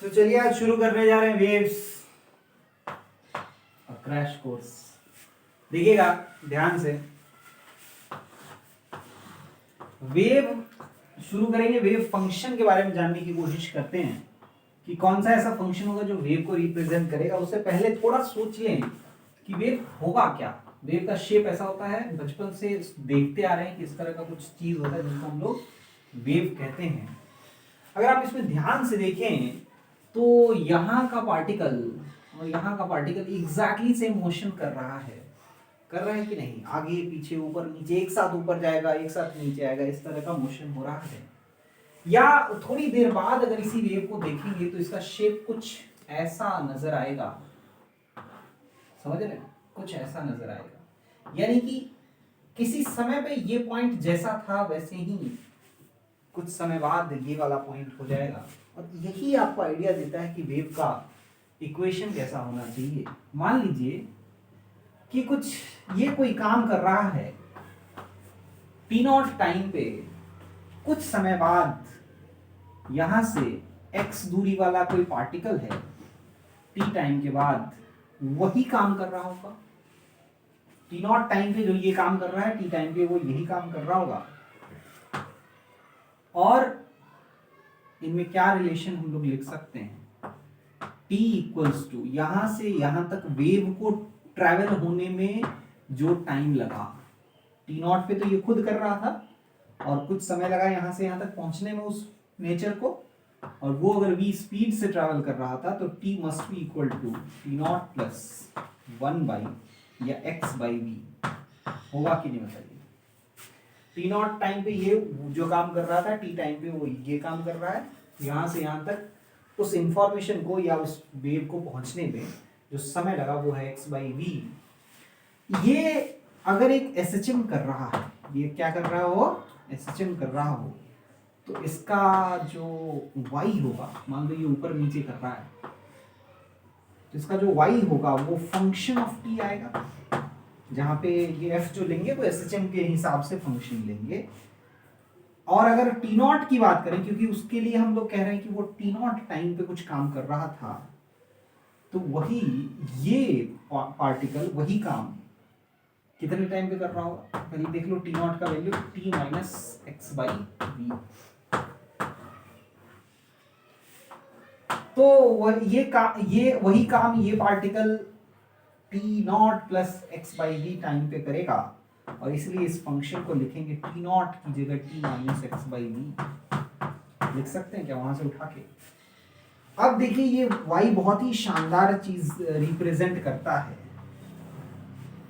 तो चलिए आज शुरू करने जा रहे हैं वेव्स और क्रैश कोर्स। देखिएगा ध्यान से, वेव शुरू करेंगे। वेव फंक्शन के बारे में जानने की कोशिश करते हैं कि कौन सा ऐसा फंक्शन होगा जो वेव को रिप्रेजेंट करेगा। उससे पहले थोड़ा सोच लें कि वेव होगा क्या। वेव का शेप ऐसा होता है, बचपन से देखते आ रहे हैं कि इस तरह का कुछ चीज होता है जिसको हम लोग वेव कहते हैं। अगर आप इसमें ध्यान से देखें तो यहाँ का पार्टिकल और यहाँ का पार्टिकल एग्जैक्टली सेम मोशन कर रहा है कि नहीं? आगे पीछे ऊपर नीचे, एक साथ ऊपर जाएगा एक साथ नीचे आएगा, इस तरह का मोशन हो रहा है। या थोड़ी देर बाद अगर इसी वेव को देखेंगे तो इसका शेप कुछ ऐसा नजर आएगा। समझ रहे हैं? कुछ ऐसा नजर आएगा, यानी कि किसी समय पे ये पॉइंट जैसा था वैसे ही कुछ समय बाद ये वाला पॉइंट हो जाएगा। और यही आपको आइडिया देता है कि वेव का इक्वेशन कैसा होना चाहिए। मान लीजिए कि कुछ ये कोई काम कर रहा है, टी नॉट टाइम पे कुछ समय बाद यहां से x दूरी वाला कोई पार्टिकल है, टी टाइम के बाद वही काम कर रहा होगा। टी नॉट टाइम पे जो ये काम कर रहा है, टी टाइम पे वो यही काम कर रहा होगा। और इनमें क्या रिलेशन हम लोग लिख सकते हैं? t इक्वल्स टू यहां से यहां तक वेव को ट्रैवल होने में जो टाइम लगा, टी नॉट पे तो ये खुद कर रहा था और कुछ समय लगा यहां से यहां तक पहुंचने में उस नेचर को, और वो अगर v स्पीड से ट्रैवल कर रहा था तो t must be equal to T naught plus 1 या x बाई वी। होगा कि नहीं बताइए? टी नॉट टाइम पे ये जो काम कर रहा था, टी टाइम पे वो ये काम कर रहा है। यहां से यहां तक उस इंफॉर्मेशन को या उस वेव को पहुंचने में जो समय लगा वो है x बाई वी। ये अगर एक एसएचएम कर रहा है, ये क्या कर रहा हो? एसएचएम कर रहा हो, तो इसका जो y होगा, मान लो ये ऊपर नीचे कर रहा है, तो इसका जो y होगा वो फंक्शन ऑफ t आएगा। जहां पे ये f जो लेंगे वो एसएचएम के हिसाब से फंक्शन लेंगे। और अगर टी नॉट की बात करें, क्योंकि उसके लिए हम लोग कह रहे हैं कि वो टी नॉट टाइम पे कुछ काम कर रहा था, तो वही ये पार्टिकल वही काम कितने टाइम पे कर रहा होगा? पहले देख लो टी नॉट का value, T minus X by V. तो ये वही काम ये particle T naught plus X by V time पे करेगा, और इसलिए इस फंक्शन को लिखेंगे टी नॉट की जगह T minus X by V. लिख सकते हैं क्या वहां से उठा के? अब देखिए ये y बहुत ही शानदार चीज रिप्रेजेंट करता है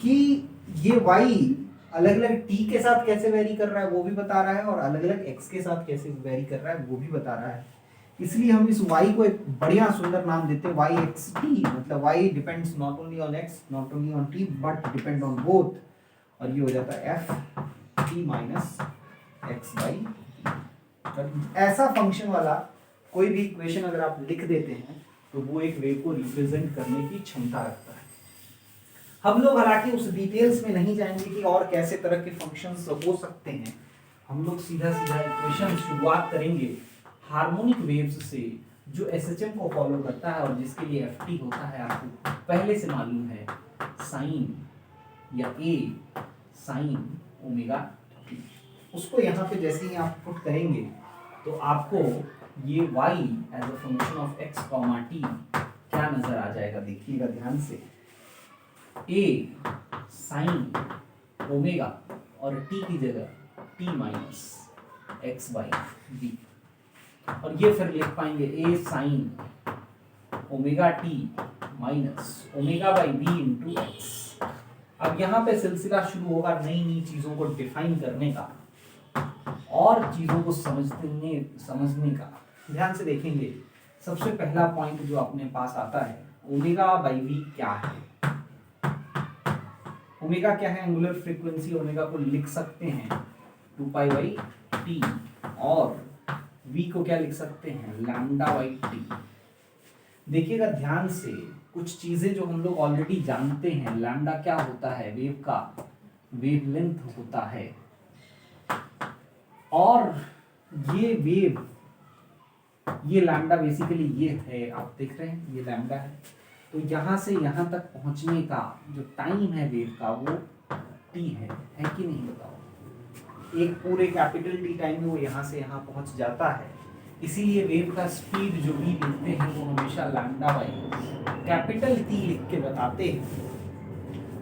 कि ये y अलग अलग t के साथ कैसे वेरी कर रहा है वो भी बता रहा है, और अलग अलग x के साथ कैसे वेरी कर रहा है वो भी बता रहा है। इसलिए हम इस y को एक बढ़िया सुंदर नाम देते हैं y x t, मतलब y depends not only on x not only on t but depend on both, और ये हो जाता है f t minus X by. ऐसा फंक्शन वाला कोई भी इक्वेशन अगर आप लिख देते हैं तो वो एक वेव को रिप्रेजेंट करने की क्षमता रखता है। हम लोग हालांकि उस डिटेल्स में नहीं जाएंगे कि और कैसे तरह के फंक्शंस हो सकते हैं। हम लोग सीधा सीधा इक्वेशन शुरुआत करेंगे हार्मोनिक वेव्स से, जो एसएचएम को फॉलो करता है और जिसके लिए एफटी होता है आपको पहले से मालूम है, साइन या ए साइन ओमेगा टी। उसको यहाँ पे जैसे ही आप पुट करेंगे तो आपको ये y as a function of x comma t क्या नजर आ जाएगा? देखिएगा ध्यान से, a साइन ओमेगा और t की जगह t minus X by V, और ये फिर लिख पाएंगे a sine omega t minus omega by V into X. अब यहाँ पे सिलसिला शुरू होगा नई नई चीजों को डिफाइन करने का और चीजों को समझने का। ध्यान से देखेंगे, सबसे पहला पॉइंट जो अपने पास आता है, ओमेगा बाई वी क्या है? ओमेगा क्या है? Angular frequency. ओमेगा को लिख सकते हैं 2 पाई बाई टी, और वी को क्या लिख सकते हैं? Lambda by T. देखिएगा ध्यान से, कुछ चीजें जो हम लोग ऑलरेडी जानते हैं, लैम्डा क्या होता है? वेव का वेवलेंथ होता है, और ये वेव ये लैम्डा बेसिकली ये है, आप देख रहे हैं ये लैम्डा है। तो यहाँ से यहाँ तक पहुँचने का जो टाइम है वेव का वो टी है कि नहीं बताओ? एक पूरे कैपिटल टी टाइम में वो यहाँ से यहाँ पहुँच जाता है। इसीलिए वेव का स्पीड जो भी लिखते हैं वो हमेशा लैम्डा बाई कैपिटल टी लिख के बताते हैं।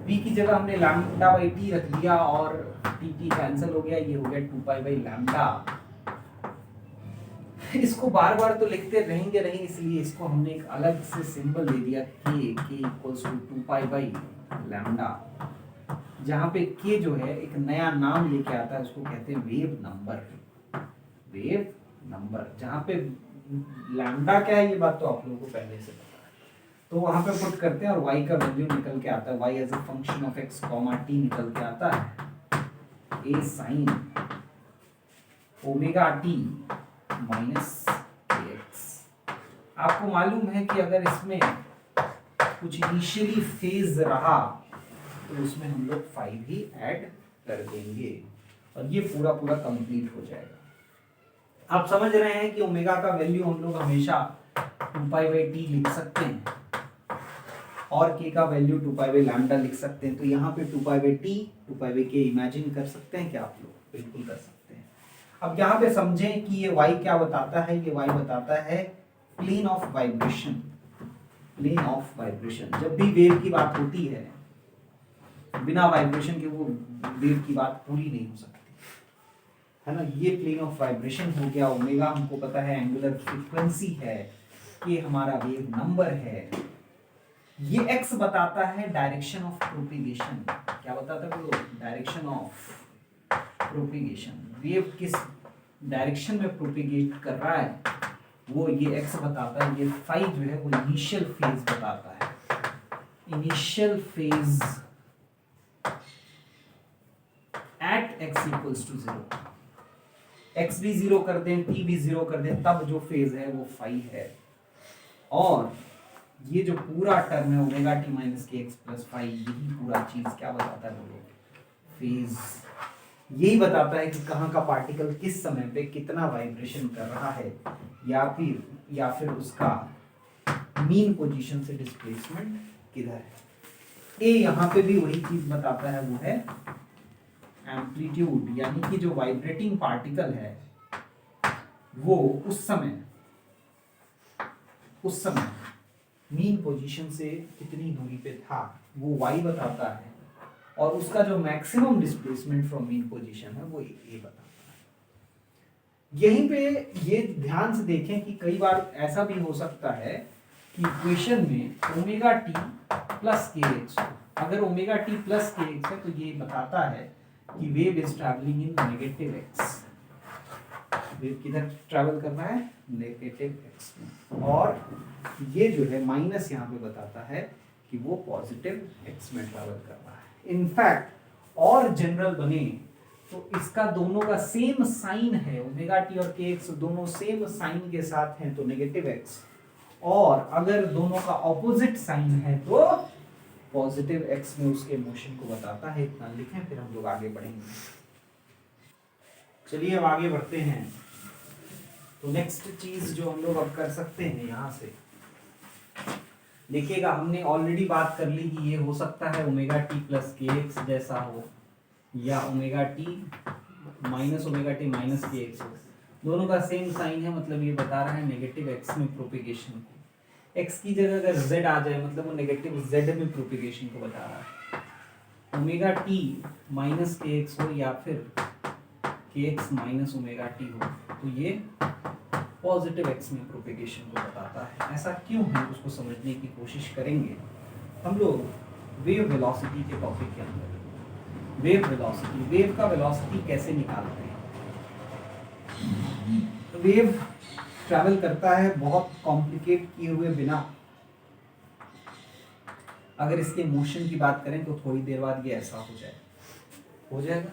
v की जगह हमने लैम्डा बाई टी रख दिया और टी कैंसिल हो गया, ये हो गया 2 पाई बाई लैम्डा। इसको बार बार तो लिखते रहेंगे नहीं, इसलिए इसको हमने एक अलग से सिंबल दे दिया k equals to 2 pi by lambda, जहाँ पे k जो है एक नया नाम लेके आता है, उसको कहते हैं वेव नंबर। वेव नंबर, जहाँ पे लैम्डा क्या है ये बात तो आप लोगों को पहले से पता है, तो वहां पे पुट करते हैं और y का वैल्यू निकल के आता है, y as a function of x comma t निकल के आता है a sine omega t minus kx। आपको मालूम है कि अगर इसमें कुछ इनिशियली फेज रहा तो उसमें हम लोग 5 ही ऐड कर देंगे और ये पूरा पूरा कंप्लीट हो जाएगा। आप समझ रहे हैं कि ओमेगा का वैल्यू हम लोग हमेशा 2 पाई बाई टी लिख सकते हैं और k का वैल्यू 2 पाई बाई लैम्डा लिख सकते हैं। तो यहाँ पे 2 pi by T 2 pi by k imagine कर सकते हैं क्या आप लोग? बिल्कुल कर सकते हैं। अब यहाँ पे समझें कि ये y क्या बताता है? ये y बताता है plane of vibration. Plane of vibration, जब भी वेव की बात होती है बिना वाइब्रेशन के वो वेव की बात पूरी नहीं हो सकती है ना। ये प्लेन ऑफ वाइब्रेशन हो गया। ओमेगा हमको पता है एंगुलर फ्रीक्वेंसी है, ये हमारा वेव नंबर है। ये x बताता है डायरेक्शन ऑफ प्रोपिगेशन। क्या बताता है? डायरेक्शन ऑफ प्रोपिगेशन, वेव किस डायरेक्शन में प्रोपिगेट कर रहा है वो ये x बताता है। ये फाई जो है वो इनिशियल फेज बताता है। Initial phase at x equals to 0, x भी 0 कर दें t भी 0 कर दें तब जो फेज है वो फाई है। और ये जो पूरा टर्म है omega T minus K X plus phi, यही पूरा चीज क्या बताता है बोलो? फेज। यही बताता है कि कहाँ का पार्टिकल किस समय पे कितना वाइब्रेशन कर रहा है या फिर उसका मीन पोजीशन से डिस्प्लेसमेंट किधर है। ए यहाँ पे भी वही चीज बताता है, वो है एम्पलीट्यूड, यानी कि जो वाइब्रेटिंग पार्टिकल है वो उस समय मीन पोजीशन से कितनी दूरी पे था वो y बताता है, और उसका जो maximum displacement from mean position है वो a बताता है। यहीं पे ये ध्यान से देखें कि कई बार ऐसा भी हो सकता है कि इक्वेशन में omega T plus K x हो। अगर omega T plus K x है तो ये बताता है कि wave is travelling in negative x. Wave किधर ट्रैवल कर रहा है? नेगेटिव एक्स में। और ये जो है माइनस यहाँ पे बताता है कि वो पॉजिटिव एक्स में ट्रैवल कर रहा है। इनफैक्ट और जनरल बने तो इसका दोनों का सेम साइन है, ओमेगा टी और के एक्स दोनों सेम साइन के साथ हैं तो नेगेटिव एक्स, और अगर दोनों का ऑपोजिट साइन है तो पॉजिटिव एक्स में उसके मोशन को बताता है। इतना लिखें फिर हम लोग आगे बढ़ेंगे। चलिए अब आगे बढ़ते हैं। तो नेक्स्ट चीज जो हम लोग अब कर सकते हैं यहाँ से देखिएगा, हमने ऑलरेडी बात कर ली कि ये हो सकता है omega T plus K x जैसा हो या omega T minus K x हो। दोनों का सेम साइन है, मतलब ये बता रहा है नेगेटिव एक्स में प्रोपिगेशन को। एक्स की जगह अगर जेड आ जाए मतलब वो नेगेटिव जेड में प्रोपिगेशन को बता रहा है। Omega T minus K x हो या फिर के एक्स माइनस ओमेगा टी हो तो ये पॉजिटिव एक्स में प्रोपेगेशन को बताता है। ऐसा क्यों है उसको समझने की कोशिश करेंगे हम लोग वेव वेलोसिटी के टॉपिक के अंदर। वेव वेलोसिटी, वेव का वेलोसिटी कैसे निकालते हैं? वेव ट्रैवल करता है बहुत कॉम्प्लिकेट किए हुए बिना। अगर इसके मोशन की बात करें तो थोड़ी देर बाद ये ऐसा हो जाएगा।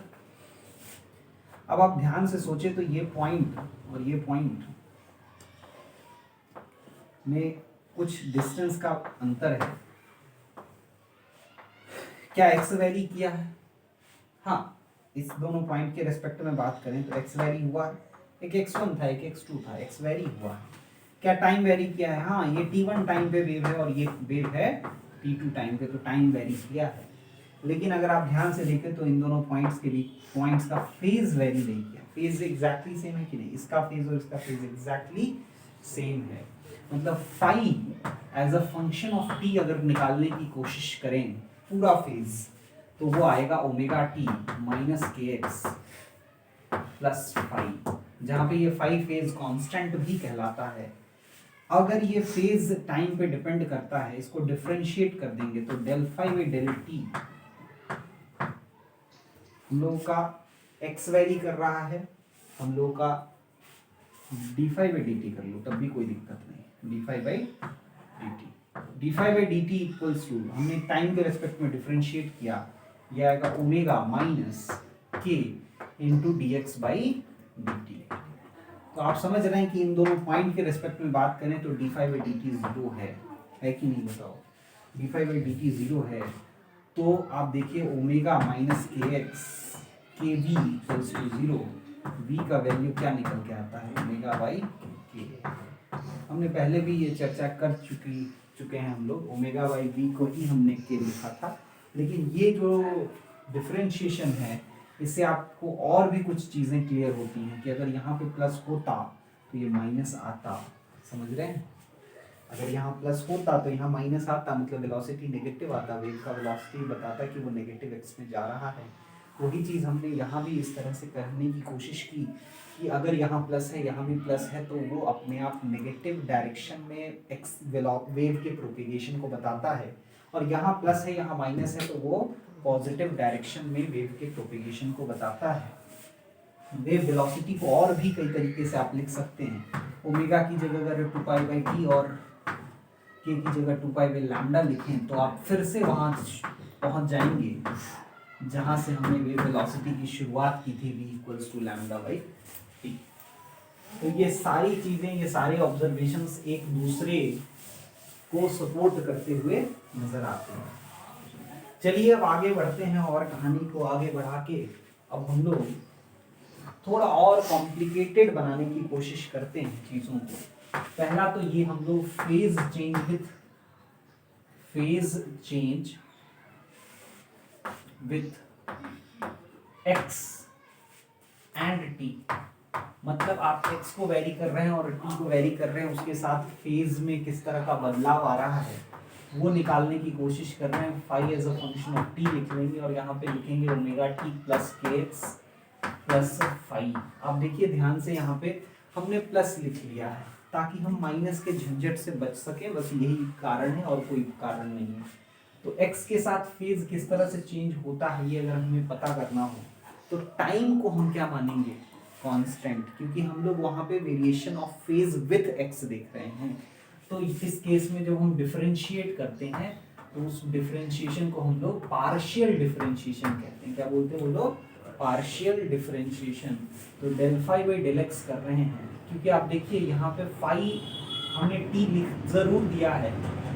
अब आप ध्यान से सोचे तो ये पॉइंट और ये पॉइंट में कुछ डिस्टेंस का अंतर है। क्या एक्स वैरी किया है? हाँ, इस दोनों पॉइंट के रेस्पेक्ट में बात करें तो एक्स वैरी हुआ है। एक x1 था, एक x2 था, एक्स वैरी हुआ है। क्या टाइम वेरी किया है? हाँ, ये t1 टाइम पे वेव है और ये वेव है t2 टाइम पे, तो टाइम वेरी किया है। लेकिन अगर आप ध्यान से देखें तो इन दोनों पॉइंट्स के लिए पॉइंट्स का फेज वेरी नहीं किया। फेज एग्जैक्टली सेम है कि नहीं? इसका फेज और इसका फेज एग्जैक्टली सेम है। मतलब phi as a function of T अगर निकालने की कोशिश करें पूरा फेज, तो वो आएगा omega T minus K X plus phi, जहाँ पे ये फाई फेज कांस्टेंट भी कहलाता है। अगर ये फेज टाइम पे डिपेंड करता है, इसको डिफरेंशिएट कर देंगे तो del phi by del T हम लोगों का एक्स वैरी कर रहा है, हम लोगों का D phi by D T कर लो तब भी कोई दिक्कत नहीं। D phi by D T, D phi by D T equals to, हमने टाइम के रेस्पेक्ट में डिफरेंशिएट किया, यह आएगा omega minus K into D X by D T. तो आप समझ रहे हैं कि इन दोनों पॉइंट के रेस्पेक्ट में बात करें तो D phi by D T zero है कि नहीं? बताओ, D phi by D T zero है तो आप देखिए omega minus K X K V equals to zero, V का वैल्यू क्या निकल के आता है? ओमेगा बाई के। हमने पहले भी ये चर्चा कर चुके हैं हम लोग, ओमेगा बाई वी को ही हमने के लिखा था। लेकिन ये जो डिफरेंशिएशन है इससे आपको और भी कुछ चीज़ें क्लियर होती हैं कि अगर यहाँ पे प्लस होता तो ये माइनस आता। समझ रहे हैं? अगर यहाँ प्लस होता तो यहाँ माइनस आता, मतलब वेलोसिटी नेगेटिव आता। वेव का वेलोसिटी बताता कि वो नेगेटिव एक्स में जा रहा है। वही चीज़ हमने यहाँ भी इस तरह से करने की कोशिश की कि अगर यहाँ प्लस है यहाँ भी प्लस है तो वो अपने आप नेगेटिव डायरेक्शन में एक्स वेव के प्रोपेगेशन को बताता है, और यहाँ प्लस है यहाँ माइनस है तो वो पॉजिटिव डायरेक्शन में वेव के प्रोपेगेशन को बताता है। वेव वेलोसिटी को और भी कई तरीके से आप लिख सकते हैं। ओमेगा की जगह अगर 2 पाई बाई टी और के की जगह 2 पाई बाई लैम्डा लिखें तो आप फिर से वहाँ पहुँच जाएंगे जहाँ से हमने वेव वेलोसिटी की शुरुआत की थी, v equals to lambda by T. तो ये सारी चीज़ें, ये सारे ऑब्जर्वेशंस एक दूसरे को सपोर्ट करते हुए नजर आते हैं। चलिए अब आगे बढ़ते हैं और कहानी को आगे बढ़ा के अब हम लोग थोड़ा और कॉम्प्लिकेटेड बनाने की कोशिश करते हैं चीज़ों को। पहला तो ये हम लोग phase change with x and t, मतलब आप x को वेरी कर रहे हैं और t को वेरी कर रहे हैं, उसके साथ फेज में किस तरह का बदलाव आ रहा है वो निकालने की कोशिश कर रहे हैं। Phi as a function of t लिख लेंगे और यहाँ पे लिखेंगे omega t plus K X plus phi. आप देखिए ध्यान से, यहाँ पे हमने प्लस लिख लिया है ताकि हम माइनस के झंझट से बच सके, बस यही कारण है और कोई कारण नहीं है। तो x के साथ फेज किस तरह से चेंज होता है ये अगर हमें पता करना हो तो टाइम को हम क्या मानेंगे? कांस्टेंट, क्योंकि हम लोग वहाँ पे variation of phase with x देख रहे हैं। तो इस केस में जब हम डिफरेंशिएट करते हैं तो उस डिफरेंशिएशन को हम लोग पार्शियल डिफरेंशिएशन कहते हैं। क्या बोलते हैं वो लोग? Partial differentiation. तो del phi by del x कर रहे हैं, क्योंकि आप देखिए यहाँ पे फाई हमने टी लिख जरूर दिया है,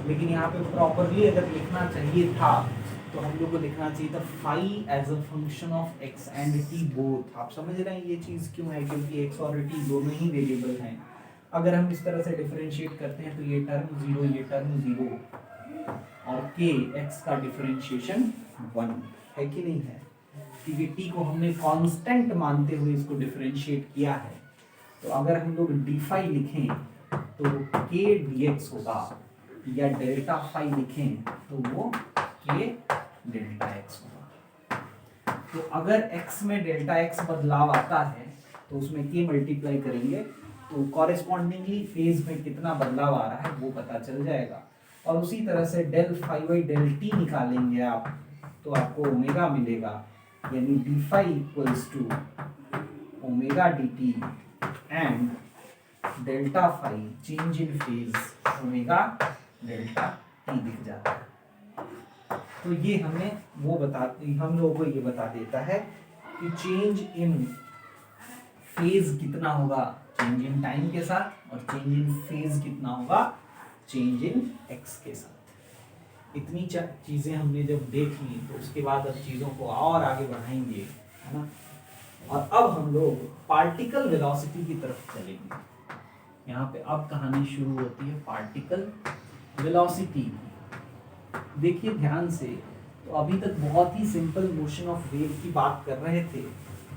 लेकिन यहाँ पे प्रॉपरली अगर लिखना चाहिए था तो हम लोग को लिखना चाहिए था phi as a function of X and T both. आप समझ रहे हैं ये चीज़ क्यों है? क्योंकि एक्स और टी दोनों ही वेरिएबल हैं। अगर हम इस तरह से डिफरेंशिएट करते हैं तो ये टर्म जीरो, ये टर्म जीरो, और के एक्स का डिफरेंशिएशन 1 है कि नहीं है? क्योंकि टी को हमने कांस्टेंट मानते हुए इसको डिफरेंशिएट किया है। तो अगर हम लोग डी फाई लिखें तो के डी एक्स होगा, या डेल्टा फाई लिखें तो वो के डेल्टा एक्स होगा। तो अगर x में डेल्टा x बदलाव आता है तो उसमें के मल्टीप्लाई करेंगे तो कॉरेस्पॉन्डिंगली फेज में कितना बदलाव आ रहा है वो पता चल जाएगा। और उसी तरह से del phi by del T निकालेंगे आप तो आपको ओमेगा मिलेगा, यानी D phi equals to omega D T and delta phi change in phase omega delta T दिख जाता है। तो ये हमें हम लोगों को ये बता देता है कि चेंज इन फेज कितना होगा चेंज इन टाइम के साथ, और चेंज इन फेज कितना होगा चेंज इन एक्स के साथ। इतनी चीजें हमने जब देख ली तो उसके बाद अब चीजों को और आगे बढ़ाएंगे, है ना। और अब हम लोग पार्टिकल वेलोसिटी की तरफ चलेंगे। यहाँ पे अब कहानी शुरू होती है पार्टिकल वेलोसिटी की। देखिए ध्यान से, तो अभी तक बहुत ही सिंपल मोशन ऑफ वेव की बात कर रहे थे।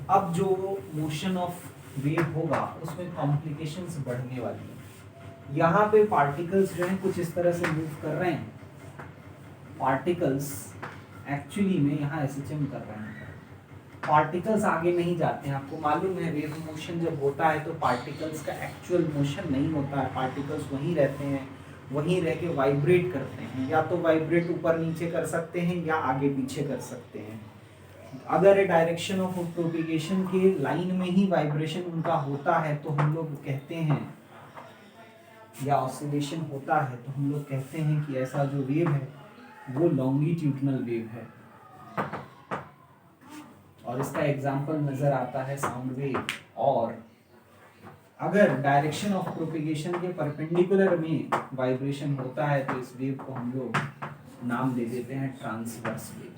अब जो मोशन ऑफ वेव होगा उसमें कॉम्प्लिकेशंस बढ़ने वाली है। यहाँ पे पार्टिकल्स जो हैं कुछ इस तरह से मूव कर रहे हैं। पार्टिकल्स एक्चुअली में यहाँ एसएचएम कर रहे हैं। पार्टिकल्स आगे नहीं जाते हैं। आपको मालूम है वेव मोशन जब होता है तो पार्टिकल्स का एक्चुअल मोशन नहीं होता है। पार्टिकल्स वहीं रहते हैं, वहीं रह के वाइब्रेट करते हैं। या तो वाइब्रेट ऊपर नीचे कर सकते हैं या आगे पीछे कर सकते हैं। अगर डायरेक्शन ऑफ प्रोपिगेशन के लाइन में ही वाइब्रेशन उनका होता है तो हम लोग कहते हैं, या ऑसिलेशन होता है तो हम लोग कहते हैं कि ऐसा जो वेव है वो लॉन्गिट्यूडनल वेव है। और इसका एग्जाम्पल नजर आता है साउंड वेव। और अगर डायरेक्शन ऑफ प्रोपिगेशन के परपेंडिकुलर में वाइब्रेशन होता है तो इस वेव को हम लोग नाम दे देते हैं ट्रांसवर्स वेव।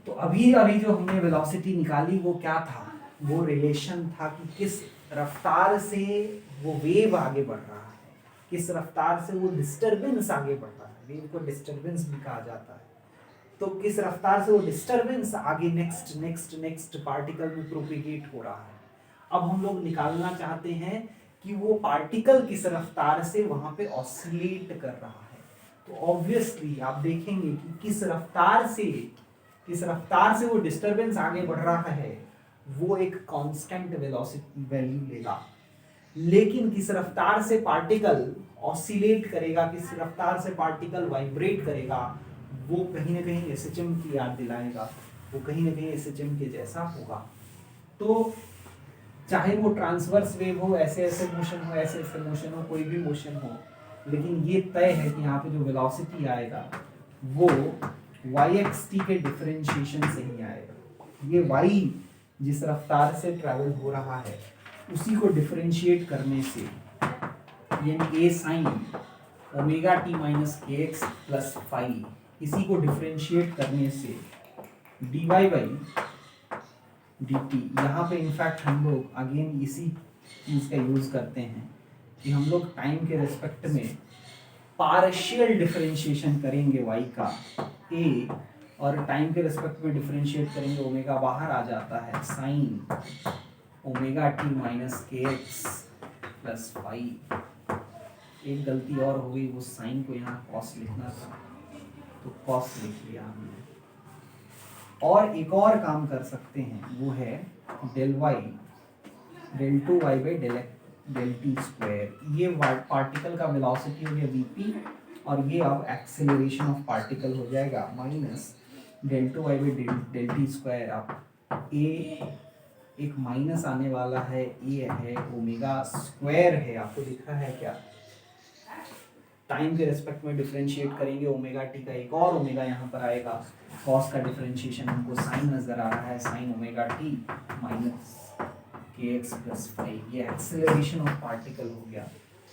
तो अभी अभी जो हमने वेलोसिटी निकाली वो क्या था? वो रिलेशन था कि किस रफ्तार से वो वेव आगे बढ़ रहा है, किस रफ्तार से वो डिस्टरबेंस आगे बढ़ रहा है। वेव को डिस्टरबेंस भी कहा जाता है। तो किस रफ्तार से वो डिस्टरबेंस आगे नेक्स्ट नेक्स्ट नेक्स्ट पार्टिकल में प्रोपिगेट हो रहा है। अब हम लोग निकालना चाहते हैं कि वो पार्टिकल किस रफ्तार से वहां पे ऑसिलेट कर रहा है। तो ऑब्वियसली आप देखेंगे कि किस रफ्तार से वो डिस्टरबेंस आगे बढ़ रहा है वो एक कांस्टेंट वेलोसिटी वैल्यू लेगा। लेकिन किस रफ्तार से पार्टिकल ऑसिलेट करेगा, किस रफ्तार से पार्टिकल वाइब्रेट करेगा, वो कहीं ना कहीं एसएचएम की याद दिलाएगा। वो कहीं ना कहीं एसएचएम के जैसा होगा। तो चाहे वो ट्रांसवर्स वेव हो, ऐसे ऐसे मोशन हो, ऐसे ऐसे मोशन हो, कोई भी मोशन हो, लेकिन ये तय है कि यहाँ पे जो वेलोसिटी आएगा वो yxt के डिफरेंशिएशन से ही आएगा। ये y जिस रफ्तार से ट्रैवल हो रहा है उसी को डिफरेंशिएट करने से, यानी a sin omega T minus K X plus phi, इसी को डिफरेंशिएट करने से dy बाई dt। यहाँ पे इनफैक्ट हम लोग अगेन इसी चीज़ का यूज़ करते हैं कि हम लोग टाइम के रिस्पेक्ट में पार्शियल डिफरेंशिएशन करेंगे y का a, और टाइम के रिस्पेक्ट में डिफरेंशिएट करेंगे, ओमेगा बाहर आ जाता है, sign omega T minus K X plus phi. एक गलती और हो गई, वो साइन को यहाँ कॉस लिखना था तो कॉस लिख लिया हमने। और एक और काम कर सकते हैं, वो है del Y del two Y by del T square. ये पार्टिकल का वेलोसिटी हो गया वीपी, और ये अब एक्सेलरेशन ऑफ पार्टिकल हो जाएगा minus del two Y by del T square. अब ए एक माइनस आने वाला है, ए है ओमेगा स्क्वायर है, आपको दिख रहा है क्या? टाइम के रेस्पेक्ट में डिफरेंशिएट करेंगे, ओमेगा टी का एक और ओमेगा यहाँ पर आएगा, कॉस का डिफरेंशिएशन हमको साइन नजर आ रहा है, sign omega T minus K X plus five. ये एक्सेलरेशन ऑफ पार्टिकल हो गया,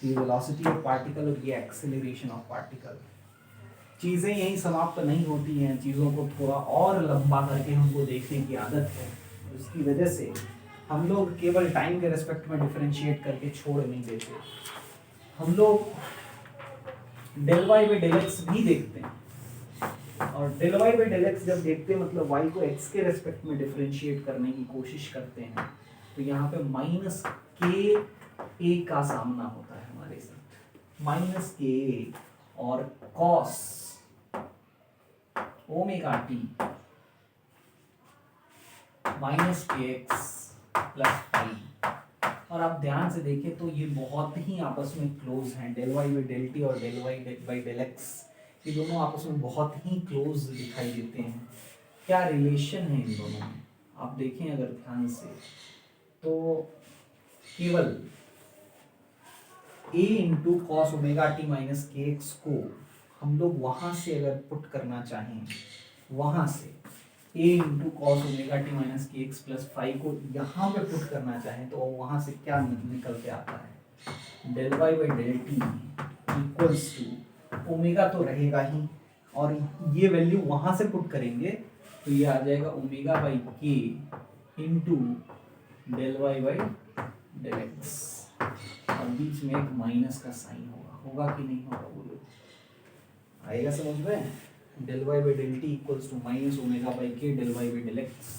ये वेलोसिटी ऑफ पार्टिकल और ये एक्सेलरेशन ऑफ पार्टिकल। चीज़ें यहीं समाप्त नहीं होती हैं, चीज़ों को थोड़ा और लंबा करके हमको देखने की आदत है। उसकी वजह से हम लोग केवल टाइम के रेस्पेक्ट में डिफरेंशिएट करके छोड़ नहीं देते, हम लोग del Y by del X भी देखते हैं। और del Y by del X जब देखते हैं मतलब वाई को एक्स के रेस्पेक्ट में डिफरेंशिएट करने की कोशिश करते हैं, तो यहाँ पे माइनस के ए का सामना होता है हमारे साथ, माइनस के ए और cos omega T minus K X plus five. और आप ध्यान से देखें तो ये बहुत ही आपस में क्लोज हैं, del Y by del t और del Y by del x, ये दोनों आपस में बहुत ही क्लोज दिखाई देते हैं। क्या रिलेशन है इन दोनों में आप देखें अगर ध्यान से, तो केवल a into cos omega T minus K x को हम लोग वहां से अगर पुट करना चाहें, वहां से a into cos omega T minus K X plus five को यहाँ पे पुट करना चाहें तो वहां से क्या निकल के आता है? Del Y by del T equals to omega तो रहेगा ही, और ये वैल्यू वहां से पुट करेंगे तो ये आ जाएगा omega by K into del Y by del X, और बीच में एक माइनस का साइन होगा कि नहीं होगा, बोलो आएगा समझ में? Del Y by del T equals to minus omega by k del Y by del x.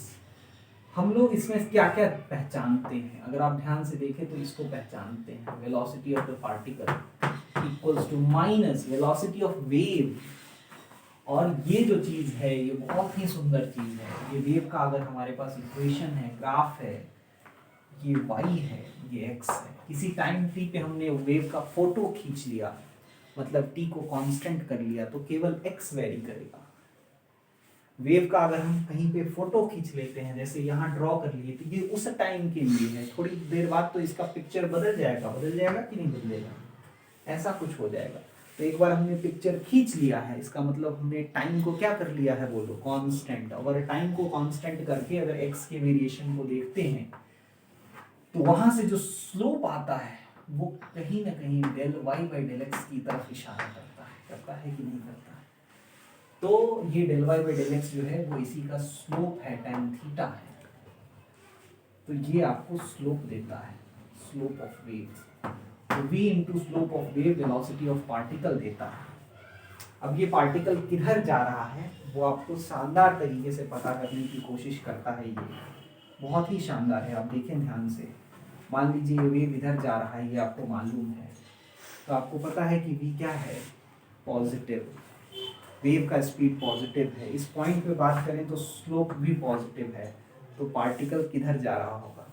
हम लोग इसमें क्या क्या पहचानते हैं, अगर आप ध्यान से देखें तो इसको पहचानते हैं, velocity of the particle equals to minus velocity of wave. और ये जो चीज है ये बहुत ही सुंदर चीज है, ये वेव का अगर हमारे पास इक्वेशन है, ग्राफ है, ये y है, ये x है, किसी टाइम t पे हमने वेव का फोटो खींच लिया, मतलब t को कांस्टेंट कर लिया, तो केवल x वेरी करेगा। वेव का अगर हम कहीं पे फोटो खींच लेते हैं, जैसे यहाँ ड्रॉ कर लिए, तो ये उस टाइम के लिए है, थोड़ी देर बाद तो इसका पिक्चर बदल जाएगा कि नहीं बदलेगा, ऐसा कुछ हो जाएगा। तो एक बार हमने पिक्चर खींच लिया है, इसका मतलब हमने टाइम को क्या कर लिया है, बोलो कांस्टेंट। अगर टाइम को कांस्टेंट करके अगर x के वेरिएशन को देखते हैं, तो वहां से जो स्लोप आता है वो कहीं ना कहीं del Y by del X की तरफ इशारा करता है कि नहीं करता है? तो ये del Y by del X जो है वो इसी का स्लोप है, tan थीटा है। तो ये आपको स्लोप देता है, स्लोप ऑफ वेव। तो v into slope of wave velocity of particle देता है। अब ये पार्टिकल किधर जा रहा है वो आपको शानदार तरीके से पता करने की कोशिश करता है, ये बहुत ही शानदार है। आप देखें ध्यान से, मान लीजिए ये वेव इधर जा रहा है, ये आपको मालूम है, तो आपको पता है कि v क्या है, पॉजिटिव, वेव का स्पीड पॉजिटिव है। इस पॉइंट पे बात करें तो स्लोप भी पॉजिटिव है, तो पार्टिकल किधर जा रहा होगा,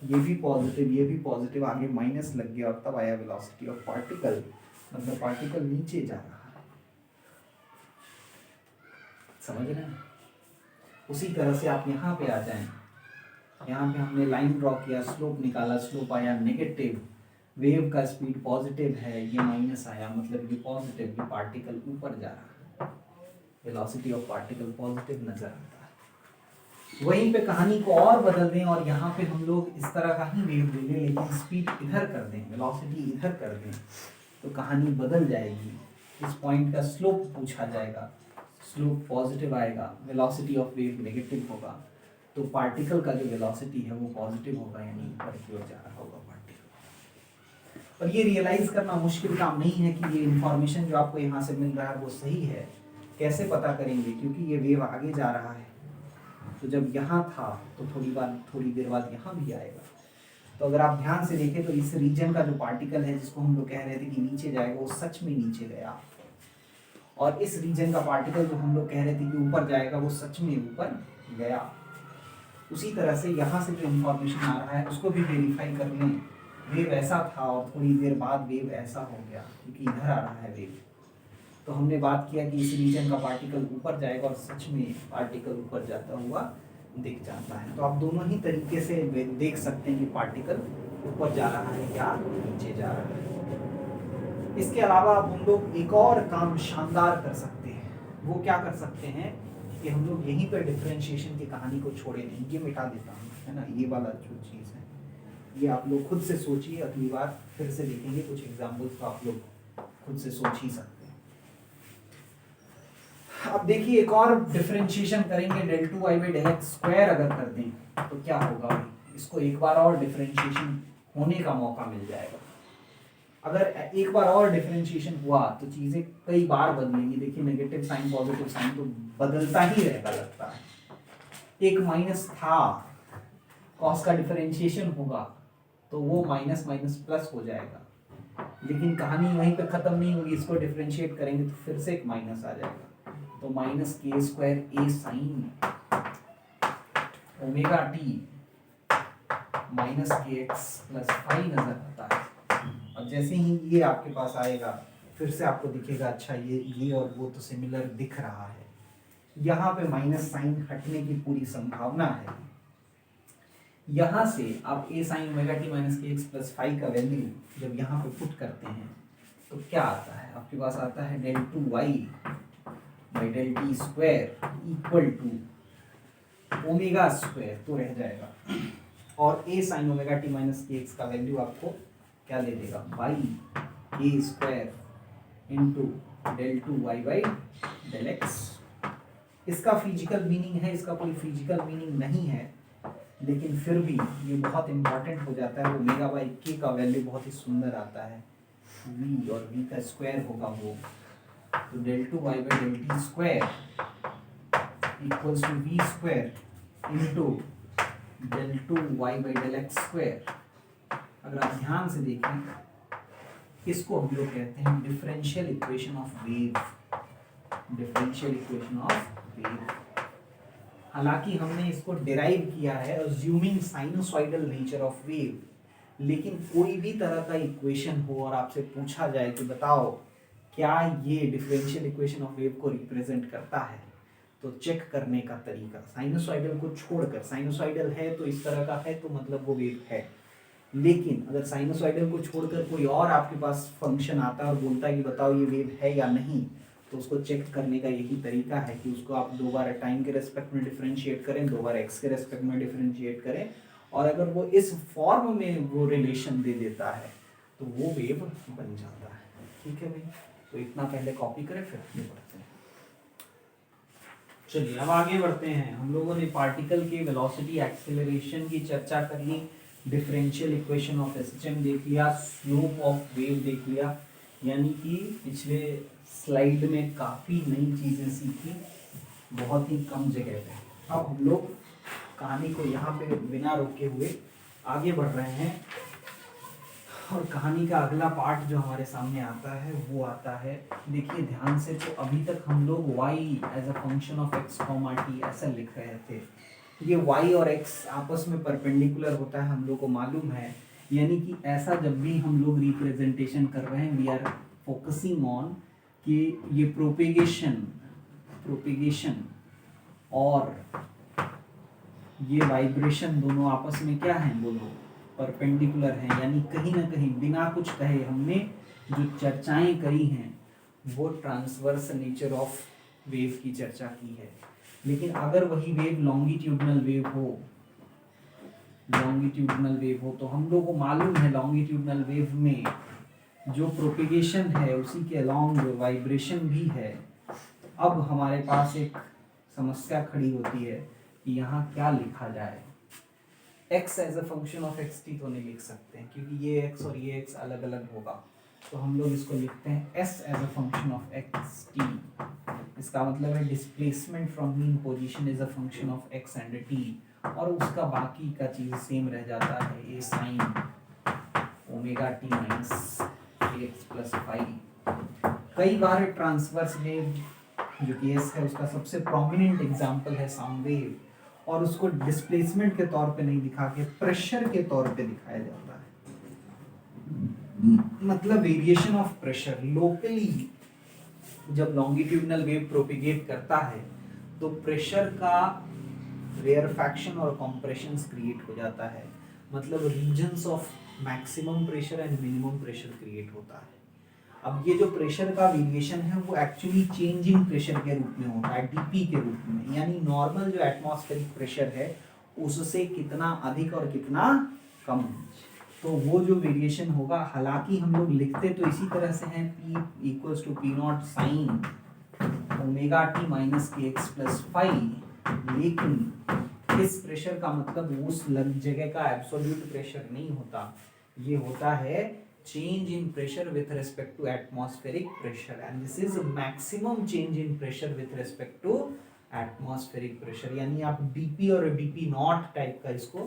ये भी पॉजिटिव, ये भी पॉजिटिव, आगे माइनस लग गया और तब आया वेलोसिटी ऑफ पार्टिकल, मतलब पार्टिकल नीचे जा रहा है। समझ रहे हैं? उसी तरह से आप यहाँ पे आ जाएं, यहाँ पे हमने लाइन ड्रॉ किया, स्लोप निकाला, स्लोप आया नेगेटिव, वेव का स्पीड पॉजिटिव है, ये माइनस आया, मतलब ये पॉजिटिव, ये पार्टिकल ऊपर जा रहा है, वेलोसिटी ऑफ पार्टिकल पॉजिटिव नजर आता है। वहीं पे कहानी को और बदल दें और यहाँ पे हम लोग इस तरह का ही वेव ले लें, लेकिन स्पीड इधर कर दें, वेलोसिटी इधर कर दें, तो कहानी बदल जाएगी। इस पॉइंट का स्लोप पूछा जाएगा, स्लोप पॉजिटिव आएगा, वेलोसिटी ऑफ वेव नेगेटिव होगा, तो पार्टिकल का जो वेलोसिटी है वो पॉजिटिव होगा, यानी ऊपर की ओर जा रहा होगा पार्टिकल। और ये रियलाइज करना मुश्किल काम नहीं है कि ये इंफॉर्मेशन जो आपको यहाँ से मिल रहा है वो सही है। कैसे पता करेंगे, क्योंकि ये वेव आगे जा रहा है, तो जब यहाँ था तो थोड़ी देर बाद यहाँ भी आएगा। तो अगर आप ध्यान से देखें तो इस रीजन का जो पार्टिकल है जिसको हम लोग कह रहे थे कि नीचे जाएगा, वो सच में नीचे गया, और इस रीजन का पार्टिकल जो हम लोग कह रहे थे कि ऊपर जाएगा, वो सच में ऊपर गया। उसी तरह से यहाँ से जो इंफॉर्मेशन आ रहा है उसको भी वेरीफाई कर लें, वेव ऐसा था और थोड़ी देर बाद वेव ऐसा हो गया, क्योंकि इधर आ रहा है वेव। तो हमने बात किया कि इस रीजन का पार्टिकल ऊपर जाएगा और सच में पार्टिकल ऊपर जाता हुआ दिख जाता है। तो आप दोनों ही तरीके से देख सकते हैं कि पार्टिकल ऊपर जा रहा है या नीचे जा रहा है। इसके अलावा अब हम लोग एक और काम शानदार कर सकते हैं। वो क्या कर सकते हैं कि हम लोग यहीं पर डिफरेंशिएशन की कहानी को छोड़े नहीं, ये मिटा देता हूँ, है ना, ये वाला जो चीज़ है ये आप लोग खुद से सोचिए, अगली बार फिर से देखेंगे कुछ एग्जाम्पल्स तो आप लोग खुद से सोच ही सकते हैं। अब देखिए एक और डिफरेंशिएशन करेंगे, del 2y by del x square अगर कर दें तो क्या होगा भाई, इसको एक बार और डिफरेंशिएशन होने का मौका मिल जाएगा। अगर एक बार और डिफरेंशिएशन हुआ तो चीज़ें कई बार बदलेंगी। देखिए नेगेटिव साइन पॉजिटिव साइन तो बदलता ही रहेगा, लगता है। एक माइनस था, कॉस का डिफरेंशिएशन होगा तो वो माइनस माइनस प्लस हो जाएगा, लेकिन कहानी वहीं पे खत्म नहीं होगी, इसको डिफरेंशिएट करेंगे तो फिर से एक माइनस आ जाएगा, तो माइनस के स्क्वायर ए sine omega T minus K X plus phi नजर आता है। और जैसे ही ये आपके पास आएगा फिर से आपको दिखेगा अच्छा ये और वो तो सिमिलर दिख रहा है। यहाँ पे माइनस साइन हटने की पूरी संभावना है। यहाँ से आप ए sine omega T minus K X plus phi का वैल्यू जब यहाँ पे पुट करते हैं तो क्या आता है, आपके पास आता है del 2y by del t square equal to omega square, तो रह जाएगा, और A sine omega T minus K X का वैल्यू आपको क्या दे देगा, by A square into del 2y by del x। इसका फिजिकल मीनिंग है, इसका कोई फिजिकल मीनिंग नहीं है, लेकिन फिर भी ये बहुत इंपॉर्टेंट हो जाता है, ओमेगा बाई के का वैल्यू बहुत ही सुंदर आता है, v और v का स्क्वायर होगा वो, तो del 2 y by del t square equals to v square into del 2 y by del x square. अगर आप ध्यान से देखें इसको हम लोग कहते हैं differential equation of wave, differential equation of wave. हालांकि हमने इसको डिराइव किया है assuming sinusoidal nature of wave, लेकिन कोई भी तरह का इक्वेशन हो और आपसे पूछा जाए कि बताओ क्या ये डिफरेंशियल इक्वेशन ऑफ वेव को रिप्रेजेंट करता है, तो चेक करने का तरीका साइनोसॉइडल को छोड़कर, साइनोसॉइडल है तो इस तरह का है तो मतलब वो वेव है, लेकिन अगर साइनोसॉइडल को छोड़कर कोई और आपके पास फंक्शन आता है और बोलता है कि बताओ ये वेव है या नहीं, तो उसको चेक करने का यही तरीका है कि उसको आप दो बार टाइम के रेस्पेक्ट में डिफरेंशिएट करें, दो बार एक्स के रेस्पेक्ट में डिफरेंशिएट करें, और अगर वो इस फॉर्म में वो रिलेशन दे देता है तो वो वेव बन जाता है। ठीक है भाई, तो इतना पहले कॉपी करें फिर आगे बढ़ते हैं। चलिए अब आगे बढ़ते हैं। हम लोगों ने पार्टिकल के वेलोसिटी एक्सेलरेशन की चर्चा कर ली, डिफरेंशियल इक्वेशन ऑफ एसएचएम देख लिया, स्लोप ऑफ वेव देख लिया, यानी कि पिछले स्लाइड में काफ़ी नई चीज़ें सीखी बहुत ही कम जगह पे। अब हम लोग कहानी को यहाँ पे बिना रोके हुए आगे बढ़ रहे हैं, और कहानी का अगला पार्ट जो हमारे सामने आता है वो आता है, देखिए ध्यान से, तो अभी तक हम लोग y as a function of x, t ऐसा लिख रहे थे। ये y और x आपस में परपेंडिकुलर होता है, हम लोग को मालूम है, यानी कि ऐसा जब भी हम लोग रिप्रेजेंटेशन कर रहे हैं वी आर फोकसिंग ऑन कि ये प्रोपेगेशन और ये वाइब्रेशन दोनों आपस में क्या हैं, बोलो परपेंडिकुलर हैं, यानी कहीं ना कहीं बिना कुछ कहे हमने जो चर्चाएं करी हैं वो ट्रांसवर्स नेचर ऑफ वेव की चर्चा की है। लेकिन अगर वही वेव लॉन्गिट्यूडनल वेव हो तो हम लोग को मालूम है लॉन्गिट्यूडनल वेव में जो प्रोपेगेशन है उसी के अलोंग वाइब्रेशन भी है। अब हमारे पास एक समस्या खड़ी होती है कि यहाँ क्या लिखा जाए, x as a function of xt तो नहीं लिख सकते हैं क्योंकि ये x और ये x अलग अलग होगा, तो हम लोग इसको लिखते हैं s as a function of xt। इसका मतलब है displacement from mean position is a function of x and t, और उसका बाकी का चीज सेम रह जाता है, a sin omega t minus ax plus phi. कई बार ट्रांसवर्स वेव जो केस है उसका सबसे प्रोमिनेंट एग्जांपल है साउंड वेव, और उसको डिस्प्लेसमेंट के तौर पे नहीं दिखा के प्रेशर के तौर पे दिखाया जाता है, मतलब वेरिएशन ऑफ प्रेशर लोकली। जब लॉन्गिट्यूडनल वेव प्रोपिगेट करता है तो प्रेशर का रेयरफैक्शन और कॉम्प्रेशंस क्रिएट हो जाता है, मतलब regions of maximum pressure and minimum pressure create होता है। अब ये जो प्रेशर का वेरिएशन है वो एक्चुअली चेंज इन प्रेशर के रूप में होता है, डीपी के रूप में, यानी नॉर्मल जो एटमॉस्फेरिक प्रेशर है उससे कितना अधिक और कितना कम, तो वो जो वेरिएशन होगा, हालांकि हम लोग लिखते तो इसी तरह से हैं P equals to P naught sine omega T minus K X plus five, लेकिन इस प्रेशर का मतलब उस जगह का एब्सोल्यूट प्रेशर नहीं होता, ये होता है change in pressure with respect to atmospheric pressure, and this is maximum change in pressure with respect to atmospheric pressure, यानी आप dp और dp नॉट टाइप का इसको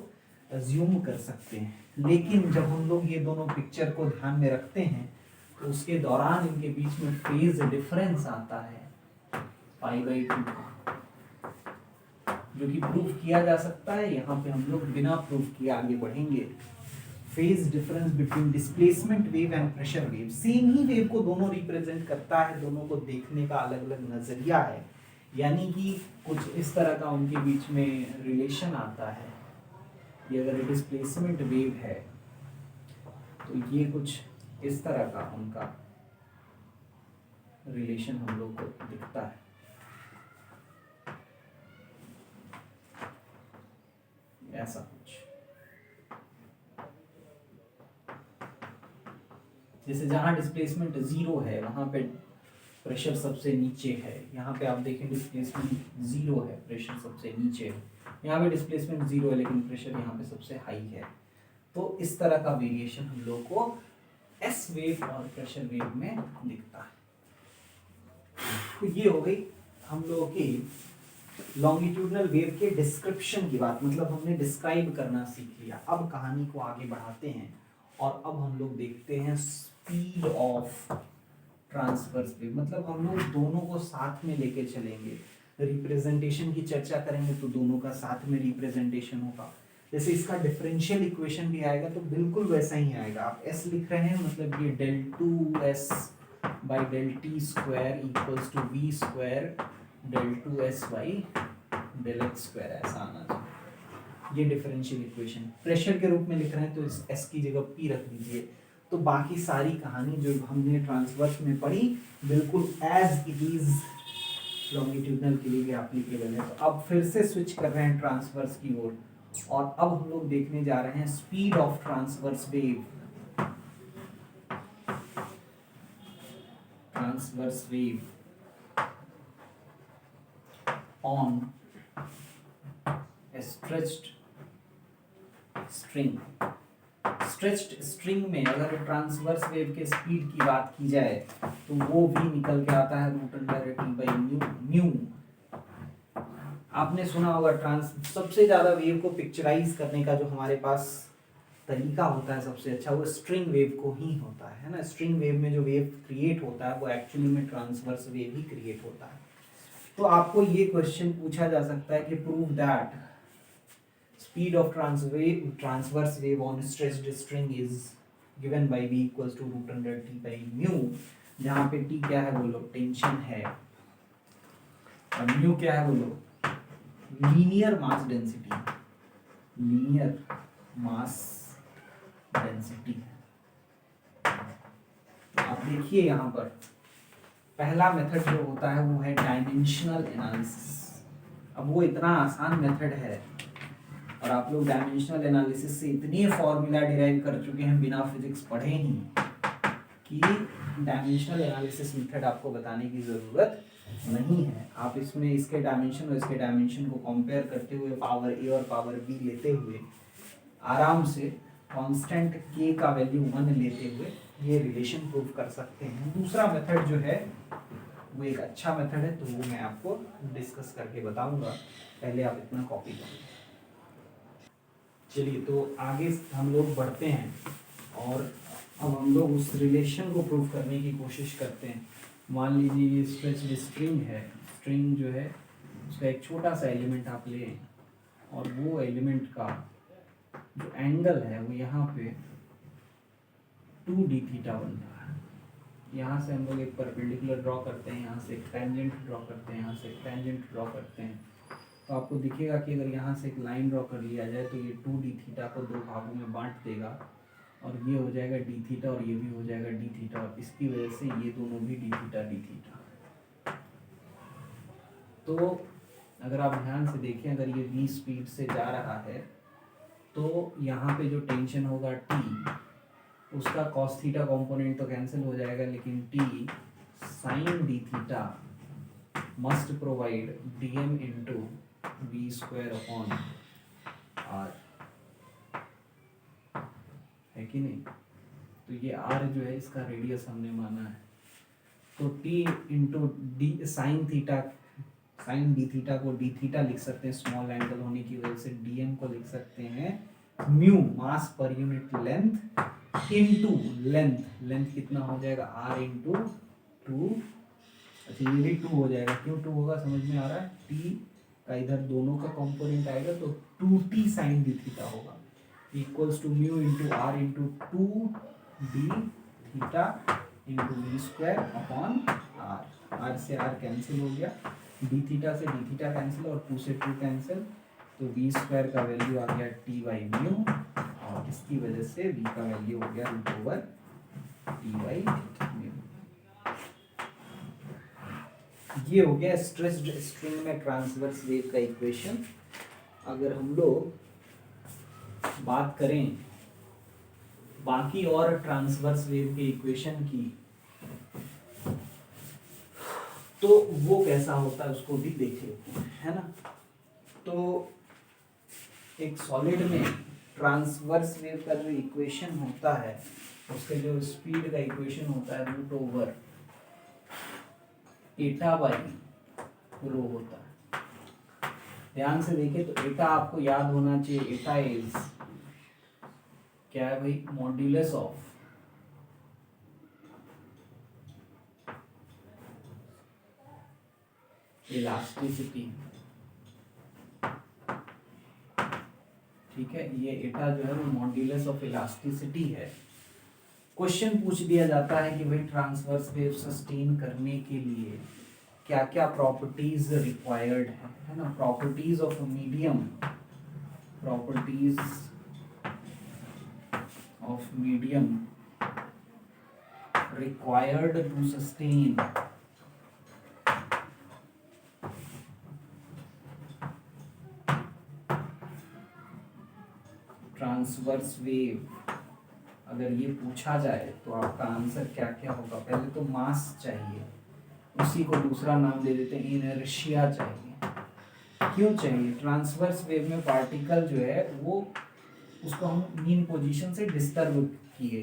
अज्यूम कर सकते हैं। लेकिन जब हम लोग ये दोनों पिक्चर को ध्यान में रखते हैं तो उसके दौरान इनके बीच में फेज डिफरेंस आता है π/2 का, जो कि प्रूफ किया जा सकता है। यहाँ पे हम लोग बिना प्रूफ किए आगे बढ़ेंगे। Phase difference between displacement wave and pressure wave, same he wave को दोनों रिप्रेजेंट करता है, दोनों को देखने का अलग अलग नजरिया है, यानी कि कुछ इस तरह का उनके बीच में रिलेशन आता है। ये अगर डिस्प्लेसमेंट वेव है तो ये कुछ इस तरह का उनका रिलेशन हम लोग को दिखता है, ऐसा कुछ। जैसे जहां डिस्प्लेसमेंट जीरो है वहां पे प्रेशर सबसे नीचे है, यहाँ पे आप देखें डिस्प्लेसमेंट जीरो है, प्रेशर सबसे नीचे है, यहाँ पे डिस्प्लेसमेंट 0 है लेकिन प्रेशर यहाँ पे सबसे हाई है। तो इस तरह का वेरिएशन हम लोग को एस वेव और प्रेशर वेव में दिखता है। तो ये हो गई हम लोगों की लॉन्गिट्यूडनल वेव के डिस्क्रिप्शन की बात, मतलब हमने डिस्क्राइब करना सीख लिया। अब कहानी को आगे बढ़ाते हैं और अब हम लोग देखते हैं स्पीड ऑफ ट्रांसवर्स वेव, मतलब हम लोग दोनों को साथ में लेके चलेंगे। रिप्रेजेंटेशन की चर्चा करेंगे तो दोनों का साथ में रिप्रेजेंटेशन होगा। जैसे इसका डिफरेंशियल इक्वेशन भी आएगा तो बिल्कुल वैसा ही आएगा। आप एस लिख रहे हैं मतलब ये del 2s by del t square equals to v square del 2s by del x square, ऐसा आना चाहिए। ये डिफरेंशियल इक्वेशन प्रेशर के रूप में लिख रहे हैं तो इस s की जगह p रख दीजिए। तो बाकी सारी कहानी जो हमने ट्रांसवर्स में पढ़ी बिल्कुल एज इट इज लॉन्गिट्यूडनल के लिए भी एप्लीकेबल है। तो अब फिर से स्विच कर रहे हैं ट्रांसवर्स की ओर और अब हम लोग देखने जा रहे हैं speed of transverse wave. Transverse wave on stretched string. Stretched string में अगर ट्रांसवर्स वेव के स्पीड की बात की जाए तो वो भी निकल के आता है √T/μ। आपने सुना होगा सबसे ज्यादा वेव को पिक्चराइज करने का जो हमारे पास तरीका होता है सबसे अच्छा, वो स्ट्रिंग वेव को ही होता है ना। स्ट्रिंग वेव में जो वेव क्रिएट होता है वो एक्चुअली में ट्रांसवर्स वेव ही क्रिएट होता है। तो आपको ये क्वेश्चन पूछा जा सकता है कि prove that speed of transverse wave on stretched string is given by v equals to √T/μ, जहाँ पे T क्या है बोलो, टेंशन है, और म्यू क्या है बोलो, linear mass density. Linear mass density. आप देखिए यहाँ पर पहला मेथड जो होता है वो है डायमेंशनल एनालिसिस। अब वो इतना आसान मेथड है और आप लोग डायमेंशनल एनालिसिस से इतने फॉर्मूला डिराइव कर चुके हैं बिना फिजिक्स पढ़े ही कि डायमेंशनल एनालिसिस मेथड आपको बताने की जरूरत नहीं है। आप इसमें इसके डायमेंशन और इसके डायमेंशन को कंपेयर करते हुए पावर ए और पावर बी लेते हुए आराम से कांस्टेंट k का वैल्यू 1 लेते हुए ये रिलेशन प्रूव कर सकते हैं। दूसरा मेथड जो है वो एक अच्छा मेथड है, तो वो मैं आपको डिस्कस करके बताऊंगा। पहले आप इतना कॉपी करें। चलिए तो आगे हम लोग बढ़ते हैं और अब हम लोग उस रिलेशन को प्रूव करने की कोशिश करते हैं। मान लीजिए ये स्ट्रेच्ड स्ट्रिंग है। स्ट्रिंग जो है उसका एक छोटा सा एलिमेंट आप लें और वो एलिमेंट का जो एंगल है वो यहाँ पे 2d थीटा बनता है। यहाँ से हम लोग एक परपेंडिकुलर ड्रॉ करते हैं, यहाँ से एक टेंजेंट ड्रॉ करते हैं, यहाँ से एक टेंजेंट ड्रॉ करते हैं। तो आपको दिखेगा कि अगर यहाँ से एक लाइन ड्रॉ कर लिया जाए तो ये 2d थीटा को दो भागों में बांट देगा और ये हो जाएगा d थीटा और ये भी हो जाएगा d थीटा, और इसकी वजह से ये दोनों भी d थीटा। तो अगर आप ध्यान से देखें, अगर ये v स्पीड से जा रहा है तो यहाँ पे जो टेंशन होगा t, उसका cos थीटा कॉम्पोनेंट तो कैंसिल हो जाएगा, लेकिन t sin d theta must provide dm into v square upon r, है कि नहीं। तो ये r जो है इसका रेडियस हमने माना है। तो t into D sine theta, sine D theta को डी थीटा लिख सकते हैं स्मॉल एंगल होने की वजह से। dm को लिख सकते हैं mu mass per unit length into length. Length कितना हो जाएगा r इंटू 2। अच्छा ये भी 2 हो जाएगा, क्यों 2 होगा समझ में आ रहा है। t का इधर दोनों का कंपोनेंट आएगा तो 2t साइन डी थीटा होगा equals to mu into r into 2d theta into V square upon r। r से r कैंसिल हो गया, d थीटा से d थीटा कैंसिल और 2 से 2 कैंसिल, तो वी स्क्वायर का वैल्यू आ गया t बाई म्यू और इसकी वजह से v का वैल्यू हो गया √t बाई म्यू। ये हो गया स्ट्रेच्ड स्ट्रिंग में ट्रांसवर्स वेव का इक्वेशन। अगर हम लोग बात करें बाकी और ट्रांसवर्स वेव के इक्वेशन की तो वो कैसा होता है उसको भी देख लेते हैं, है ना। तो एक सॉलिड में ट्रांसवर्स वेव का जो इक्वेशन होता है, उसके जो स्पीड का इक्वेशन होता है root over Etah by rho होता है। ध्यान से देखें तो एटा आपको याद होना चाहिए, एटा इज क्या है भाई, मॉड्यूलस ऑफ इलास्टिसिटी। ठीक है, ये एटा जो है वो मॉड्यूलस ऑफ इलास्टिसिटी है। क्वेश्चन पूछ दिया जाता है कि भाई ट्रांसवर्स वेव सस्टेन करने के लिए क्या क्या प्रॉपर्टीज रिक्वायर्ड है ना। Properties of medium, properties of medium required to sustain transverse wave. अगर ये पूछा जाए तो आपका आंसर क्या क्या होगा। पहले तो मास चाहिए, उसी को दूसरा नाम दे देते हैं इनर्शिया चाहिए। क्यों चाहिए? ट्रांसवर्स वेव में पार्टिकल जो है वो, उसको हम मीन पोजीशन से डिस्टर्ब किए,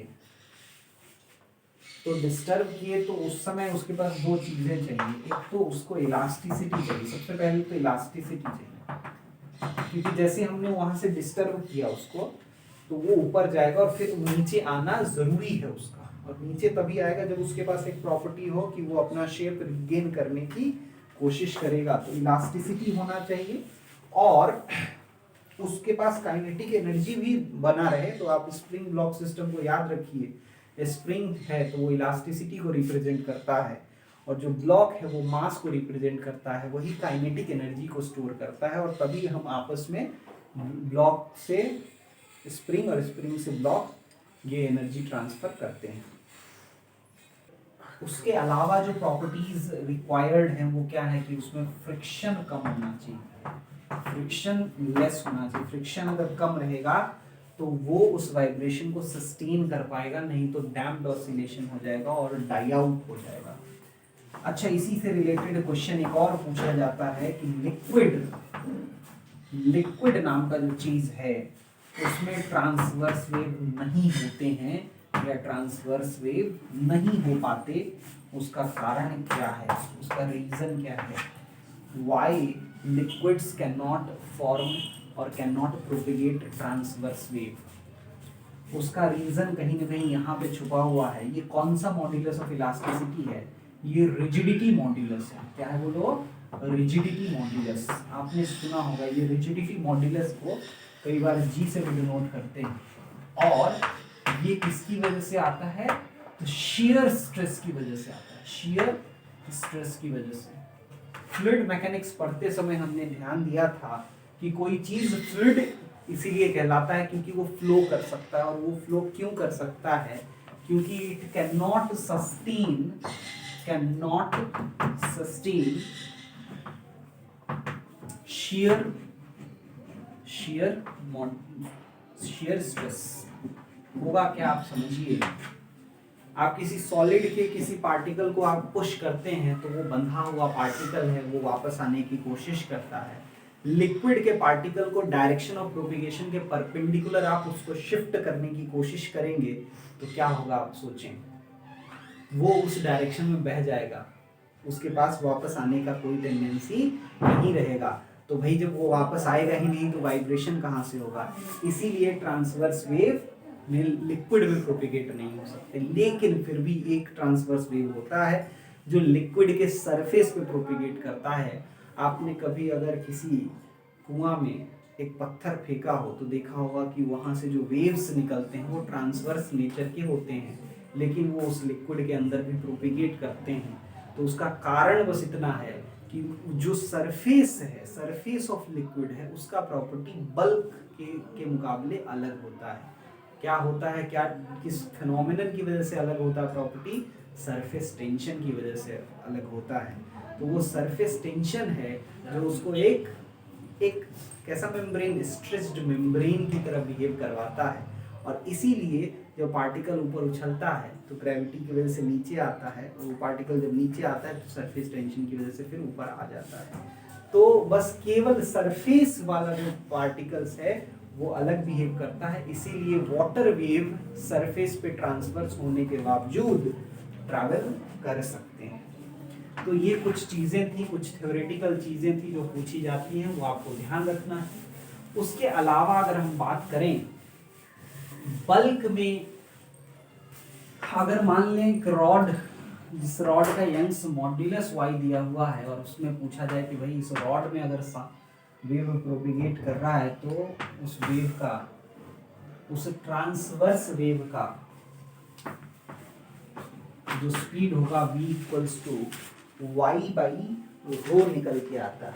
तो डिस्टर्ब किए तो उस समय उसके पास दो चीजें चाहिए। एक तो उसको इलास्टिसिटी चाहिए, सबसे पहले तो इलास्टिसिटी चाहिए, क्योंकि जैसे हमने वहां से डिस्टर्ब किया उसको तो वो ऊपर जाएगा और फिर नीचे आना जरूरी है उसका। और नीचे तभी आएगा जब उसके पास एक प्रॉपर्टी हो कि वो अपना शेप रिगेन करने की कोशिश करेगा। तो इलास्टिसिटी होना चाहिए और उसके पास काइनेटिक एनर्जी भी बना रहे। तो आप स्प्रिंग ब्लॉक सिस्टम को याद रखिए, स्प्रिंग है तो वो इलास्टिसिटी को रिप्रेजेंट करता है, और जो ब्लॉक है वो मास को रिप्रेजेंट करता है, वही काइनेटिक एनर्जी को स्टोर करता है। और तभी हम आपस में ब्लॉक से स्प्रिंग और स्प्रिंग से ब्लॉक ये एनर्जी ट्रांसफर करते हैं। उसके अलावा जो प्रॉपर्टीज रिक्वायर्ड हैं वो क्या है कि उसमें फ्रिक्शन कम होना चाहिए, फ्रिक्शन लेस होना चाहिए। फ्रिक्शन अगर कम रहेगा तो वो उस वाइब्रेशन को सस्टेन कर पाएगा, नहीं तो डैम्प्ड ऑसिलेशन हो जाएगा और डाई आउट हो जाएगा। अच्छा, इसी से रिलेटेड क्वेश्चन एक और पूछा जाता है कि लिक्विड नाम का जो चीज है उसमें ट्रांसवर्स वेव नहीं होते हैं या ट्रांसवर्स वेव नहीं हो पाते, उसका कारण क्या है, उसका रीजन क्या है। Why liquids can not form और can not propagate transverse wave, उसका रीजन कहीं ना कहीं यहाँ पे छुपा हुआ है। ये कौन सा मॉड्यूलस ऑफ इलास्टिसिटी है? ये रिजिडिटी मॉड्यूलस है। क्या है बोलो? Rigidity modulus. आपने सुना होगा ये रिजिडिटी मॉड्यूलस को कई बार जी से भी डिनोट करते हैं। और ये किसकी वजह से आता है? तो शियर स्ट्रेस की वजह से आता है, शियर स्ट्रेस की वजह से। फ्लूइड मैकेनिक्स पढ़ते समय हमने ध्यान दिया था कि कोई चीज फ्लूइड इसीलिए कहलाता है क्योंकि वो फ्लो कर सकता है। और वो फ्लो क्यों कर सकता है? क्योंकि it can not sustain shear stress। होगा क्या आप समझिए। आप किसी सॉलिड के किसी पार्टिकल को आप पुश करते हैं तो वो बंधा हुआ पार्टिकल है, वो वापस आने की कोशिश करता है। लिक्विड के पार्टिकल को डायरेक्शन ऑफ प्रोपिगेशन के परपेंडिकुलर आप उसको शिफ्ट करने की कोशिश करेंगे तो क्या होगा आप सोचें? वो उस डायरेक्शन में बह जाएगा, उसके पास वापस आने का कोई टेंडेंसी नहीं रहेगा। तो भाई जब वो वापस आएगा ही नहीं तो वाइब्रेशन कहाँ से होगा? इसीलिए ट्रांसवर्स वेव में लिक्विड में प्रोपिगेट नहीं हो सकते। लेकिन फिर भी एक ट्रांसवर्स वेव होता है जो लिक्विड के सरफेस पे प्रोपिगेट करता है। आपने कभी अगर किसी कुआं में एक पत्थर फेंका हो तो देखा होगा कि वहां से जो वेव्स निकलते हैं वो ट्रांसवर्स नेचर के होते हैं, लेकिन वो उस लिक्विड के अंदर भी प्रोपिगेट करते हैं। तो उसका कारण बस इतना है कि जो सरफेस है, सरफेस ऑफ लिक्विड है, उसका प्रॉपर्टी बल्क के मुकाबले अलग होता है। क्या होता है, क्या किस फिनोमिनन की वजह से अलग होता है प्रॉपर्टी? सरफेस टेंशन की वजह से अलग होता है। तो वो सरफेस टेंशन है जो उसको एक कैसा मेम्ब्रेन, स्ट्रेच्ड मेम्ब्रेन की तरह बिहेव करवाता है। और इसीलिए जब पार्टिकल ऊपर उछलता है तो ग्रेविटी की वजह से नीचे आता है, वो पार्टिकल जब नीचे आता है तो सरफेस टेंशन की वजह से फिर ऊपर आ जाता है। तो बस केवल सरफेस वाला जो पार्टिकल्स है वो अलग बिहेव करता है, इसीलिए वाटर वेव सरफेस पे ट्रांसवर्स होने के बावजूद ट्रैवल कर सकते हैं। तो ये कुछ चीजें थी, कुछ थ्योरेटिकल चीजें थी जो पूछी जाती हैं, वो आपको ध्यान रखना है। उसके अलावा अगर हम बात करें बल्क में, अगर मान लें एक रॉड, जिस रॉड का यंग्स मॉड्यूलस y दिया हुआ है और उसमें पूछा जाए कि भाई इस रॉड में अगर वेव प्रोपिगेट कर रहा है तो उस वेव का, उस ट्रांसवर्स वेव का जो स्पीड होगा v equals to y by rho निकल के आता है।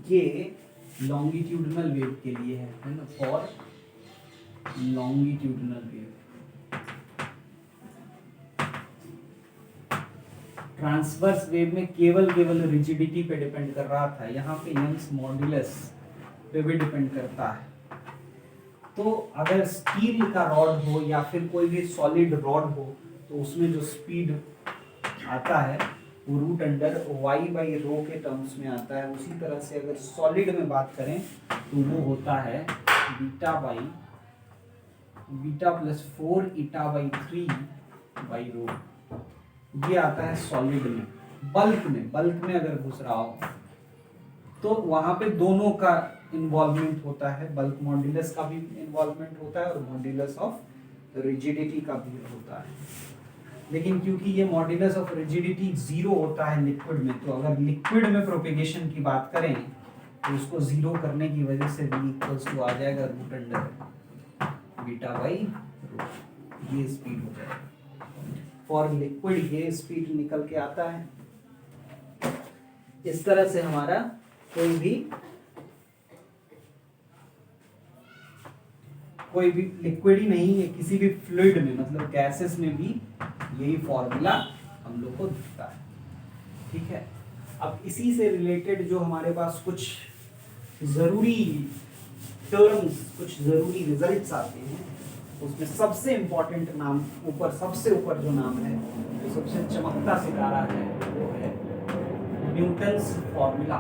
ये लॉन्गिट्यूडनल वेव के लिए है ना, for longitudinal wave. Transverse wave में केवल रिजिडिटी पे डिपेंड कर रहा था, यहाँ पे यंग्स मॉड्यूलस पे भी डिपेंड करता है। तो अगर स्टील का रॉड हो या फिर कोई भी सॉलिड रॉड हो तो उसमें जो स्पीड आता है वो root under y by rho के टर्म्स में आता है। उसी तरह से अगर सॉलिड में बात करें तो वो होता है beta plus 4 eta by 3 by rho. ये आता है सॉलिड में। बल्क में अगर घुस रहा हो तो वहां पे दोनों का इन्वॉल्वमेंट होता है, बल्क मॉड्यूलस का भी इन्वॉल्वमेंट होता है और मॉड्यूलस ऑफ रिजिडिटी का भी होता है। लेकिन क्योंकि ये मॉड्यूलस ऑफ रिजिडिटी 0 होता है लिक्विड में, तो अगर लिक्विड में प्रोपेगेशन की बात करें तो उसको 0 करने की वजह से v इक्वल्स टू आ जाएगा root under beta by rho, ये स्पीड हो जाएगा। फॉर लिक्विड ये स्पीड निकल के आता है। इस तरह से हमारा कोई भी लिक्विड ही नहीं है, किसी भी फ्लूइड में मतलब गैसेस में भी यही फॉर्मूला हम लोग को दिखता है। ठीक है, अब इसी से रिलेटेड जो हमारे पास कुछ जरूरी टर्म्स, कुछ जरूरी रिजल्ट्स आते हैं, उसमें सबसे इंपॉर्टेंट नाम सबसे ऊपर जो नाम है, जो सबसे चमकता सितारा है, वो है न्यूटन्स फॉर्मूला।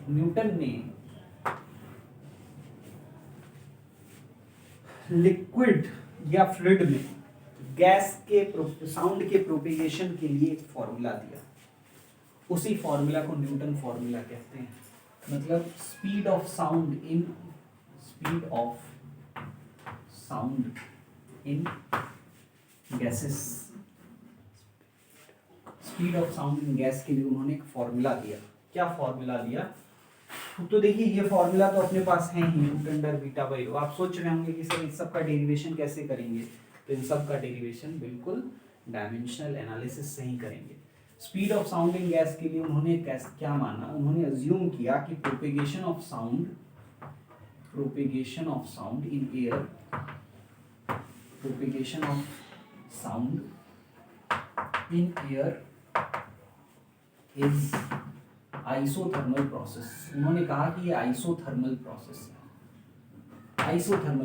न्यूटन ने लिक्विड या फ्लूइड में गैस के साउंड के प्रोपेगेशन के लिए एक फॉर्मूला दिया। उसी फॉर्मूला को न्यूटन फॉर्मूला कहते हैं। मतलब speed of sound in gases, speed of sound in gas के लिए उन्होंने एक फॉर्मूला दिया। क्या फॉर्मूला दिया? तो देखिए ये फॉर्मूला तो अपने पास है ही, root under beta by rho. आप सोच रहे होंगे कि सर इन सब का डेरिवेशन कैसे करेंगे, तो इन सब का डेरिवेशन बिल्कुल डायमेंशनल एनालिसिस से ही करेंगे। Speed of sound in gas के लिए उन्होंने क्या माना, उन्होंने अज्यूम किया कि propagation of sound in air, propagation of sound in air is isothermal process. उन्होंने कहा कि ये आइसोथर्मल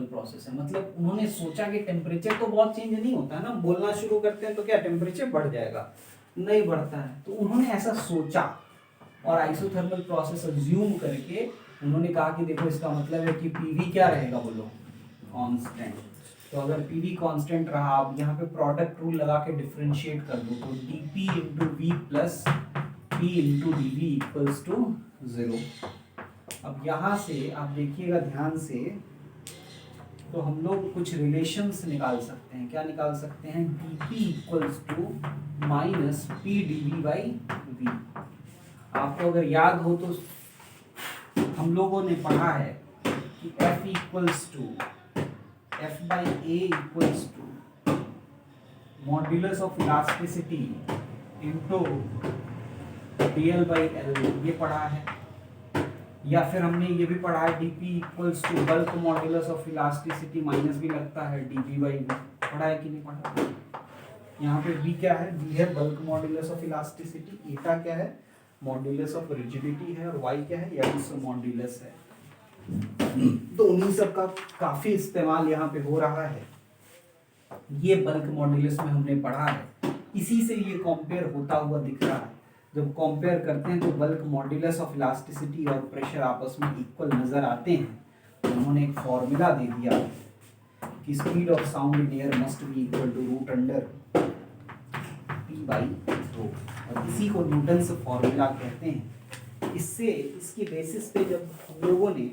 प्रोसेस है। मतलब उन्होंने सोचा कि टेम्परेचर तो बहुत चेंज नहीं होता है ना, बोलना शुरू करते हैं तो क्या टेम्परेचर बढ़ जाएगा, नहीं बढ़ता है। तो उन्होंने ऐसा सोचा और आइसोथर्मल प्रोसेस अज्यूम करके उन्होंने कहा कि देखो इसका मतलब है कि पीवी क्या रहेगा, बोलो कांस्टेंट। तो अगर पीवी कांस्टेंट रहा, आप यहाँ पे प्रोडक्ट रूल लगा के डिफरेंशिएट कर दो, तो dp into V plus p into dv equals to 0। अब यहाँ से आप देखिएगा ध्यान से, तो हम लोग कुछ रिलेशंस निकाल सकते हैं। क्या निकाल सकते हैं? dp equals to minus P dv by v। आपको अगर याद हो तो हम लोगों ने पढ़ा है कि f equals to f by a equals to modulus of elasticity into dl by l, ये पढ़ा है। या फिर हमने ये भी पढ़ा है dp equals to bulk modulus of elasticity, minus भी लगता है dv बाई v, पढ़ा है कि नहीं पढ़ा? यहाँ पे v क्या है? v है बल्क मॉड्यूलस ऑफ इलास्टिसिटी, ईटा क्या है? मॉड्यूलस ऑफ रिजिडिटी है, और y क्या है? यंग्स मॉड्यूलस है। तो उन्हीं सब का काफी इस्तेमाल यहाँ पे हो रहा है। ये बल्क मॉड्यूलस में हमने पढ़ा है इसी से ये कंपेयर होता हुआ दिख रहा है। जब कंपेयर करते हैं तो बल्क मॉड्यूलस ऑफ इलास्टिसिटी और प्रेशर आपस में इक्वल नजर आते हैं। तो उन्होंने एक फॉर्मूला दे दिया कि speed of sound in air must be equal to root under p by rho, और इसी को न्यूटन्स फॉर्मूला कहते हैं। इससे इसके बेसिस पे जब हम लोगों ने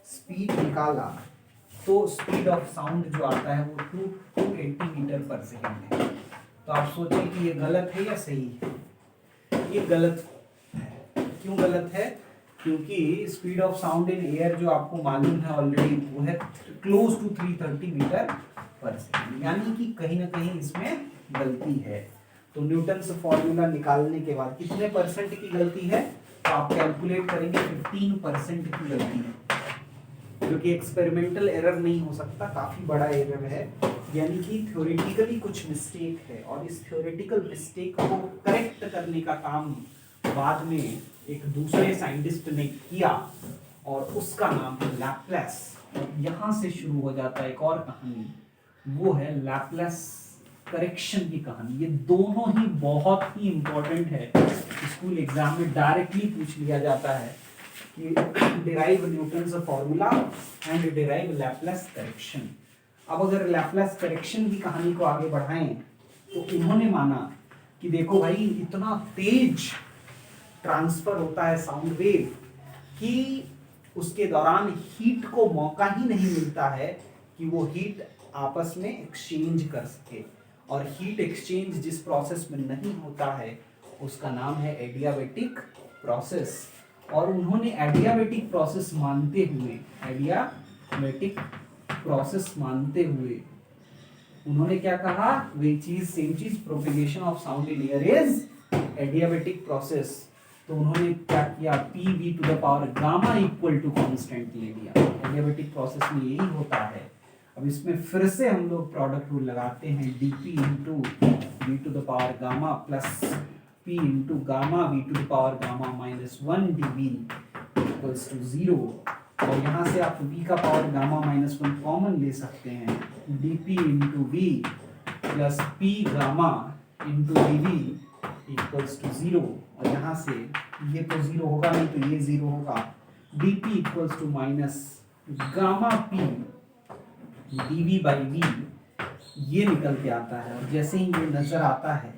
स्पीड निकाला तो स्पीड ऑफ साउंड जो आता है वो 280 मीटर पर सेकेंड है। तो आप सोचें कि ये गलत है या सही है? ये गलत है। क्यों गलत है? क्योंकि speed of sound in air जो आपको मालूम है ऑलरेडी वो है क्लोज टू 330 मीटर पर सेकेंड, यानी कि कहीं ना कहीं इसमें गलती है। तो न्यूटन्स फॉर्मूला निकालने के बाद कितने परसेंट की गलती है? तो आप कैलकुलेट करेंगे 15% की गलती है, जो कि एक्सपेरिमेंटल एरर नहीं हो सकता, काफी बड़ा एरर है, यानी कि थ्योरेटिकली कुछ मिस्टेक है। और इस थ्योरेटिकल मिस्टेक को करेक्ट करने का काम बाद में एक दूसरे साइंटिस्ट ने किया और उसका नाम है लैप्लेस। और यहाँ से शुरू हो जाता है एक और कहानी, वो है लैप्लेस करेक्शन की कहानी। ये दोनों ही बहुत ही इंपॉर्टेंट है, स्कूल एग्जाम में डायरेक्टली पूछ लिया जाता है कि derive Newton's formula and derive Laplace correction. अब अगर लैप्लेस करेक्शन की कहानी को आगे बढ़ाएं तो उन्होंने माना कि देखो भाई, इतना तेज ट्रांसफर होता है साउंड वेव कि उसके दौरान हीट को मौका ही नहीं मिलता है कि वो हीट आपस में एक्सचेंज कर सके। और हीट एक्सचेंज जिस प्रोसेस में नहीं होता है उसका नाम है एडियाबैटिक प्रोसेस। और उन्होंने एडियाबैटिक प्रोसेस मानते हुए उन्होंने क्या कहा? वही चीज, सेम चीज, propagation of sound in air is adiabatic process. तो उन्होंने क्या किया? PV to the power gamma equal to constant ले लिया। एडियाबैटिक प्रोसेस में यही होता है। अब इसमें फिर से हम लोग प्रोडक्ट रूल लगाते हैं, dP into V to the power gamma plus P into gamma V to the power gamma minus 1 dB equals to 0। और यहाँ से आप V का पावर गामा माइनस 1 कॉमन ले सकते हैं, dP into V plus P gamma into dB equals to 0। और यहाँ से ये तो 0 होगा नहीं तो ये 0 होगा, dP equals to minus gamma P dV by V, ये निकल के आता है। और जैसे ही ये नजर आता है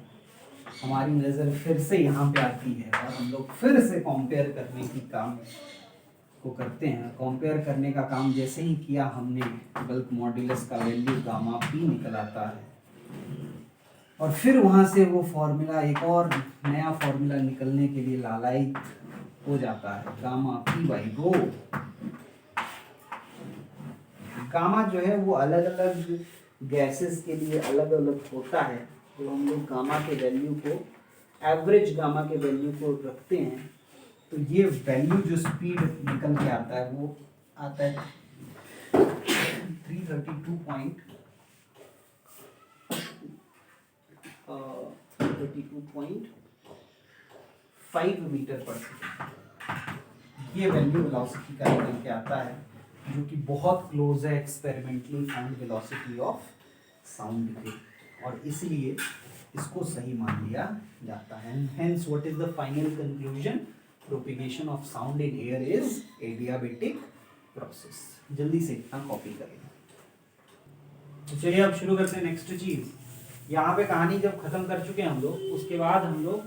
हमारी नजर फिर से यहाँ पे आती है और हम लोग फिर से कंपेयर करने की काम को करते हैं। कंपेयर करने का काम जैसे ही किया हमने, बल्क मॉड्यूलस का वैल्यू गामा P निकल आता है। और फिर वहाँ से वो फॉर्मूला, एक और नया फॉर्मूला निकलने के लिए लालायित हो जाता है, gamma P by row. Gamma जो है वो अलग अलग गैसेस के लिए अलग अलग होता है। तो हम लोग गामा के वैल्यू को, एवरेज गामा के वैल्यू को रखते हैं, तो ये वैल्यू जो स्पीड निकल के आता है वो आता है 332.5 मीटर पर सेकेंड। ये वैल्यू वेलोसिटी का निकल के आता है, जो कि बहुत क्लोज है experimentally found velocity of sound के, और इसलिए इसको सही मान लिया जाता है। Hence what is the final conclusion? Propagation of sound in air is adiabatic process. जल्दी से इतना कॉपी करें। तो चलिए अब शुरू करते हैं नेक्स्ट चीज। यहाँ पे कहानी जब खत्म कर चुके हैं हम लोग, उसके बाद हम लोग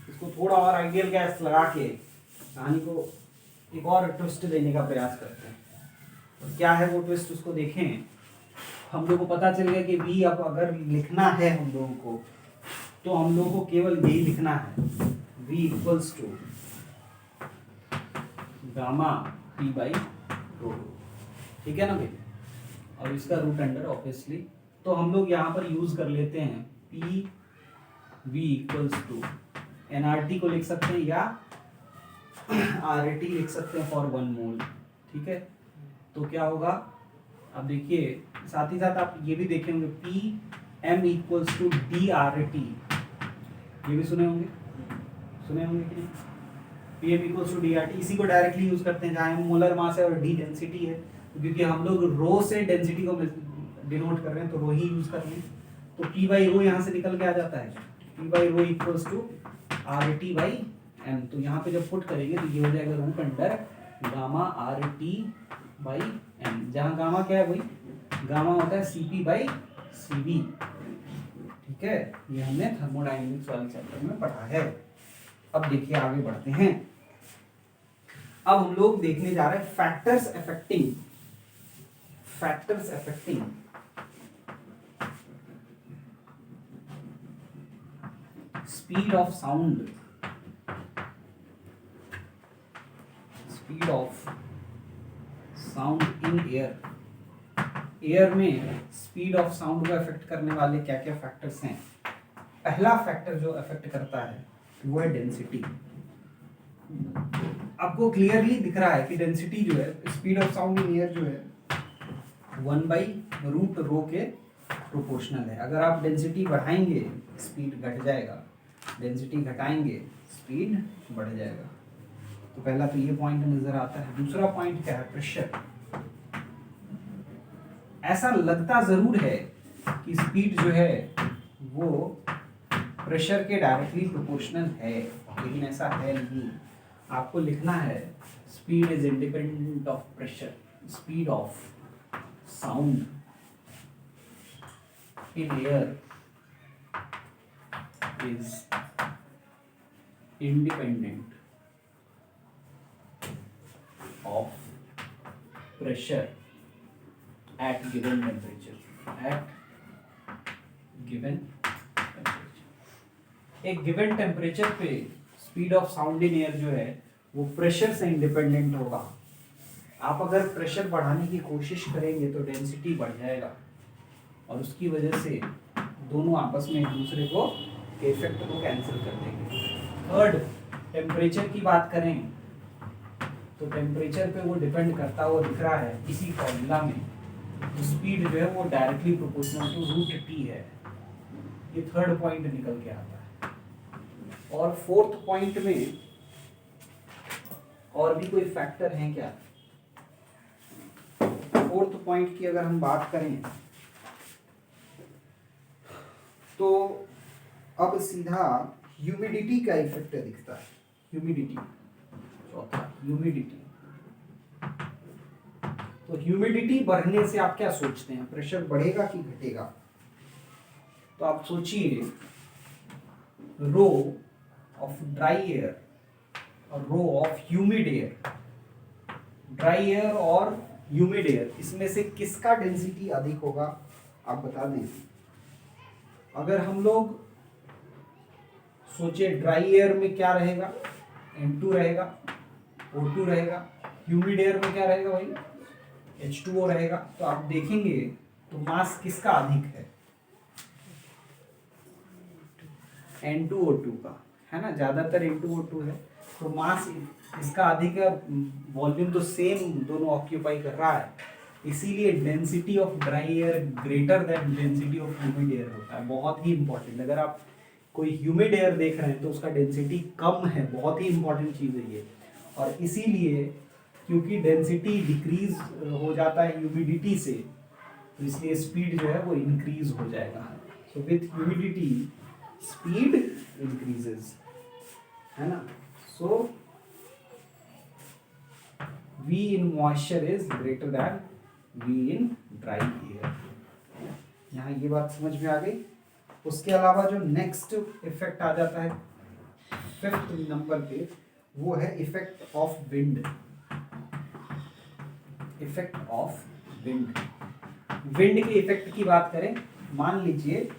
इसको थोड़ा और आइडियल गैस लगा के कहानी को एक और ट्विस्ट देने का प्रयास करते हैं। और क्या है वो ट्विस्ट, उसको देखें। हम लोग को पता चल गया कि V अब अगर लिखना है हम लोगों को, तो हम लोगों को केवल यही लिखना है, V equals to gamma P by rho. ठीक है ना भाई? और इसका रूट अंडर ऑब्वियसली, तो हम लोग यहाँ पर यूज कर लेते हैं P V equals to nRT को लिख सकते हैं या RT लिख सकते हैं फॉर 1 मोल। ठीक है? तो क्या होगा, अब देखिए, साथ ही साथ आप ये भी देखेंगे PM इक्वल्स टू DRT, ये भी सुने होंगे कि नहीं? PM इक्वल्स टू DRT, इसी को डायरेक्टली यूज करते हैं जहाँ मोलर मास है और D डेंसिटी है, क्योंकि हम लोग रो से डेंसिटी को डिनोट कर रहे हैं तो रो ही यूज कर रहे हैं। तो तो P बाई रो यहाँ से निकल के आ जाता है, P by rho equals to R T by M. तो यहाँ पे जब पुट करेंगे तो ये हो जाएगा root under gamma R T by M, जहाँ गामा क्या है भाई, गामा होता है C P by C B. ठीक है, ये हमने थर्मोडायनेमिक्स वाले चैप्टर में पढ़ा है। अब देखिए आगे बढ़ते हैं। अब हम लोग देखने जा रहे हैं factors affecting speed of sound in air में स्पीड ऑफ साउंड को अफेक्ट करने वाले क्या क्या फैक्टर्स हैं। पहला फैक्टर जो अफेक्ट करता है वो है डेंसिटी। आपको क्लियरली दिख रहा है कि डेंसिटी जो है speed of sound in air जो है 1/√ρ के प्रोपोर्शनल है। अगर आप डेंसिटी बढ़ाएंगे स्पीड घट जाएगा, डेंसिटी घटाएंगे स्पीड बढ़ जाएगा। तो पहला तो ये पॉइंट नजर आता है। दूसरा पॉइंट क्या है, प्रेशर। ऐसा लगता जरूर है कि स्पीड जो है वो प्रेशर के डायरेक्टली प्रोपोर्शनल है, लेकिन ऐसा है नहीं। आपको लिखना है speed is independent of pressure, speed of sound in air is independent of pressure at given temperature, एक गिवन टेम्परेचर पे speed of sound in air जो है वो प्रेशर से इंडिपेंडेंट होगा। आप अगर प्रेशर बढ़ाने की कोशिश करेंगे तो डेंसिटी बढ़ जाएगा और उसकी वजह से दोनों आपस में एक दूसरे को इफेक्ट को कैंसिल कर देंगे। थर्ड, टेम्परेचर की बात करें तो टेम्परेचर पे वो डिपेंड करता हुआ दिख रहा है इसी फॉर्मूला में। तो स्पीड जो है वो directly proportional to root T है। ये थर्ड पॉइंट निकल के आता है। और फोर्थ पॉइंट में और भी कोई फैक्टर हैं क्या? फोर्थ पॉइंट की अगर हम बात करें तो अब सीधा ह्यूमिडिटी का इफेक्ट दिखता है। ह्यूमिडिटी, चौथा ह्यूमिडिटी। तो ह्यूमिडिटी बढ़ने से आप क्या सोचते हैं, प्रेशर बढ़ेगा कि घटेगा? तो आप सोचिए रो ऑफ ड्राई एयर और rho of humid air, dry air और ह्यूमिड एयर, इसमें से किसका डेंसिटी अधिक होगा आप बता दें। अगर हम लोग सोचे ड्राई एयर में क्या रहेगा, N2 रहेगा, O2 रहेगा, ह्यूमिड एयर में क्या रहेगा भाई, H2O रहेगा। तो आप देखेंगे तो मास किसका अधिक है, N2O2 का, है ना, ज्यादातर N2O2 है। तो मास इसका अधिक है, वॉल्यूम तो सेम दोनों ऑक्यूपाई कर रहा है, इसीलिए density of dry air greater than density of humid air होता है। बहुत ही इंपॉर्टेंट, अगर आप कोई ह्यूमिड एयर देख रहे हैं तो उसका डेंसिटी कम है, बहुत ही इंपॉर्टेंट चीज़ है ये। और इसीलिए क्योंकि डेंसिटी डिक्रीज हो जाता है ह्यूमिडिटी से, तो इसलिए स्पीड जो है वो इंक्रीज हो जाएगा। So with humidity speed increases, है ना। सो V in moisture is greater than V in dry air। यहाँ ये बात समझ में आ गई। उसके अलावा जो नेक्स्ट इफेक्ट आ जाता है फिफ्थ नंबर पे, वो है effect of wind. Effect of wind, wind के इफेक्ट की बात करें, मान लीजिए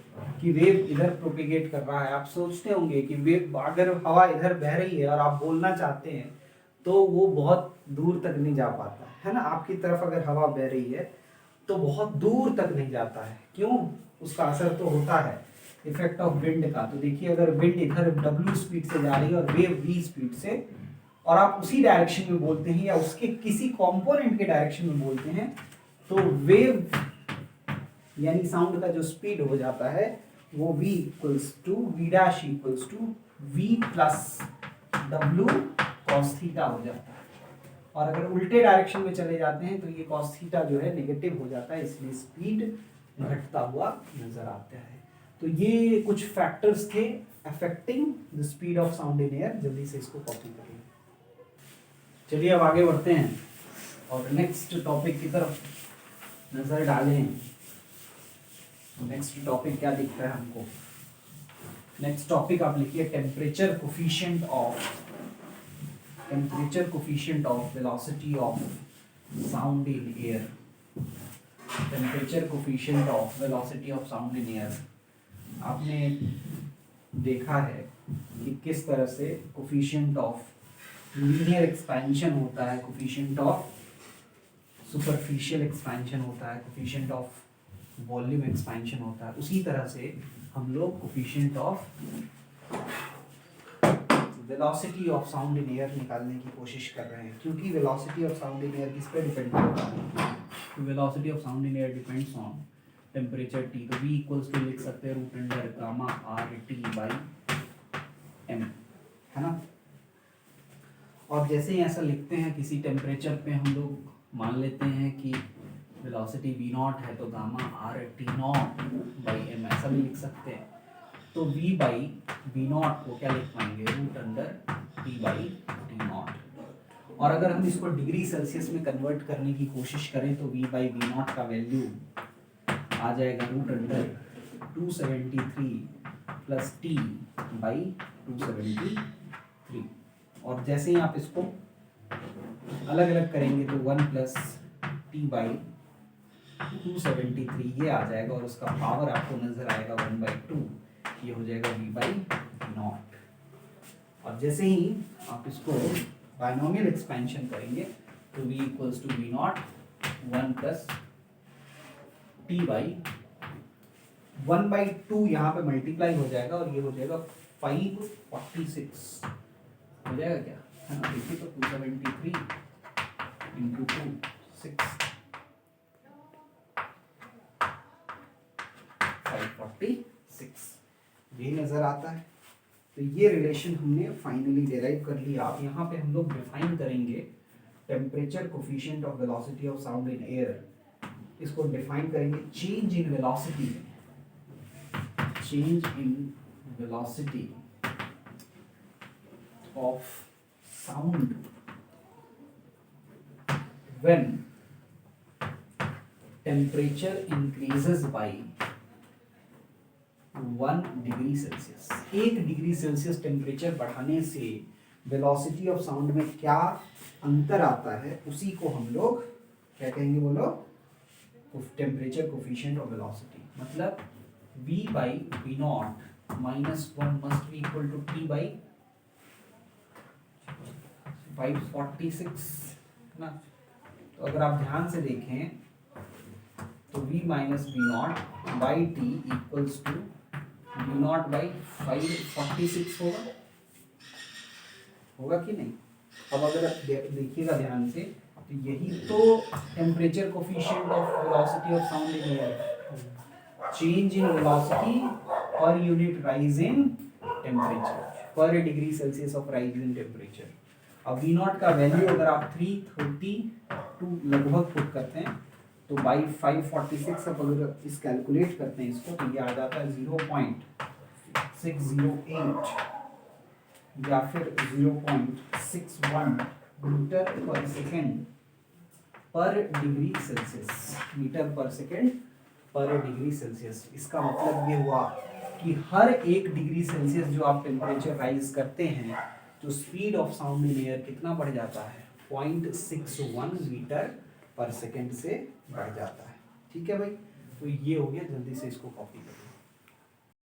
कि वेव इधर प्रोपिगेट कर रहा है। आप सोचते होंगे कि वेव, अगर हवा इधर बह रही है और आप बोलना चाहते हैं तो वो बहुत दूर तक नहीं जा पाता है ना। आपकी तरफ अगर हवा बह रही है तो बहुत दूर तक नहीं जाता है। क्यों? उसका असर तो होता है इफेक्ट ऑफ विंड का। तो देखिए अगर विंड इधर w स्पीड से जा रही है और वेव v स्पीड से, और आप उसी डायरेक्शन में बोलते हैं या उसके किसी कंपोनेंट के डायरेक्शन में बोलते हैं, तो वेव यानी साउंड का जो स्पीड हो जाता है वो v equals to v dash equals to v plus w cos theta हो जाता है। और अगर उल्टे डायरेक्शन में चले जाते हैं तो ये cos थीटा जो है नेगेटिव हो जाता है, इसलिए स्पीड घटता हुआ नजर आता है। तो ये कुछ फैक्टर्स थे affecting the speed of sound in air. जल्दी से इसको कॉपी करेंगे। चलिए अब आगे बढ़ते हैं और नेक्स्ट टॉपिक की तरफ नजर डालें। नेक्स्ट टॉपिक क्या दिखता है हमको? नेक्स्ट टॉपिक आप लिखिए temperature coefficient of velocity of sound in air. Temperature coefficient of velocity of sound in air. आपने देखा है कि किस तरह से कोफिशिएंट ऑफ लीनियर एक्सपेंशन होता है, कोफिशिएंट ऑफ सुपरफिशियल एक्सपेंशन होता है, कोफिशिएंट ऑफ वॉल्यूम एक्सपेंशन होता है। उसी तरह से हम लोग coefficient of velocity of sound in air निकालने की कोशिश कर रहे हैं, क्योंकि velocity of sound in air किस पे डिपेंड करता है? Velocity of sound in air depends on temperature T। तो V इक्वल्स टू लिख सकते हैं root under gamma RT by M, है ना। और जैसे ही ऐसा लिखते हैं किसी टेम्परेचर पे हम लोग मान लेते हैं कि वेलोसिटी V0 है तो गामा RT0 बाई M ऐसा भी लिख सकते हैं। तो V बाई V0 को क्या लिख पाएंगे? Root under T by T0। और अगर हम इसको डिग्री सेल्सियस में कन्वर्ट करने की कोशिश करें तो V बाई V0 का वैल्यू आ जाएगा root under 273 plus T by 273। और जैसे ही आप इसको अलग अलग करेंगे तो 1 प्लस T बाई 273 ये आ जाएगा, और उसका पावर आपको नजर आएगा 1/2, ये हो जाएगा V बाई V0। और जैसे ही आप इसको बाइनोमियल एक्सपेंशन करेंगे तो V equals to V0 1 plus T by 1/2 यहाँ पे मल्टीप्लाई हो जाएगा और ये हो जाएगा 546 हो जाएगा क्या, है ना। देखिए तो 273 इंटू 2 6 546 ये नजर आता है। तो ये रिलेशन हमने फाइनली डेराइव कर लिया। अब यहाँ पे हम लोग डिफाइन करेंगे temperature coefficient of velocity of sound in air. इसको डिफाइन करेंगे change in velocity, change in velocity of sound when temperature increases by 1 degree Celsius. 1 degree Celsius temperature बढ़ाने से वेलोसिटी ऑफ साउंड में क्या अंतर आता है, उसी को हम लोग क्या कहेंगे बोलो? Temperature coefficient of velocity. मतलब V by V0 minus 1 must be equal to T by 546 ना। तो अगर आप ध्यान से देखें तो V minus V0 by T equals to V0 by 546 होगा कि नहीं? अब अगर देखिएगा ध्यान से तो यही तो temperature coefficient of velocity of sound in air, change in velocity per unit rise in temperature, per degree Celsius of rise in temperature. अब V0 का वैल्यू अगर आप 332 लगभग पुट करते हैं तो बाई 546 अब अगर इस कैलकुलेट करते हैं इसको तो ये आ जाता है 0.608 या फिर 0.61 मीटर पर सेकेंड पर डिग्री सेल्सियस, मीटर पर सेकेंड पर डिग्री सेल्सियस। इसका मतलब ये हुआ कि हर 1 डिग्री सेल्सियस जो आप टेम्परेचर राइज करते हैं तो speed of sound in air कितना बढ़ जाता है? 0.61 मीटर पर सेकेंड से बढ़ जाता है। ठीक है भाई, तो ये हो गया। जल्दी से इसको कॉपी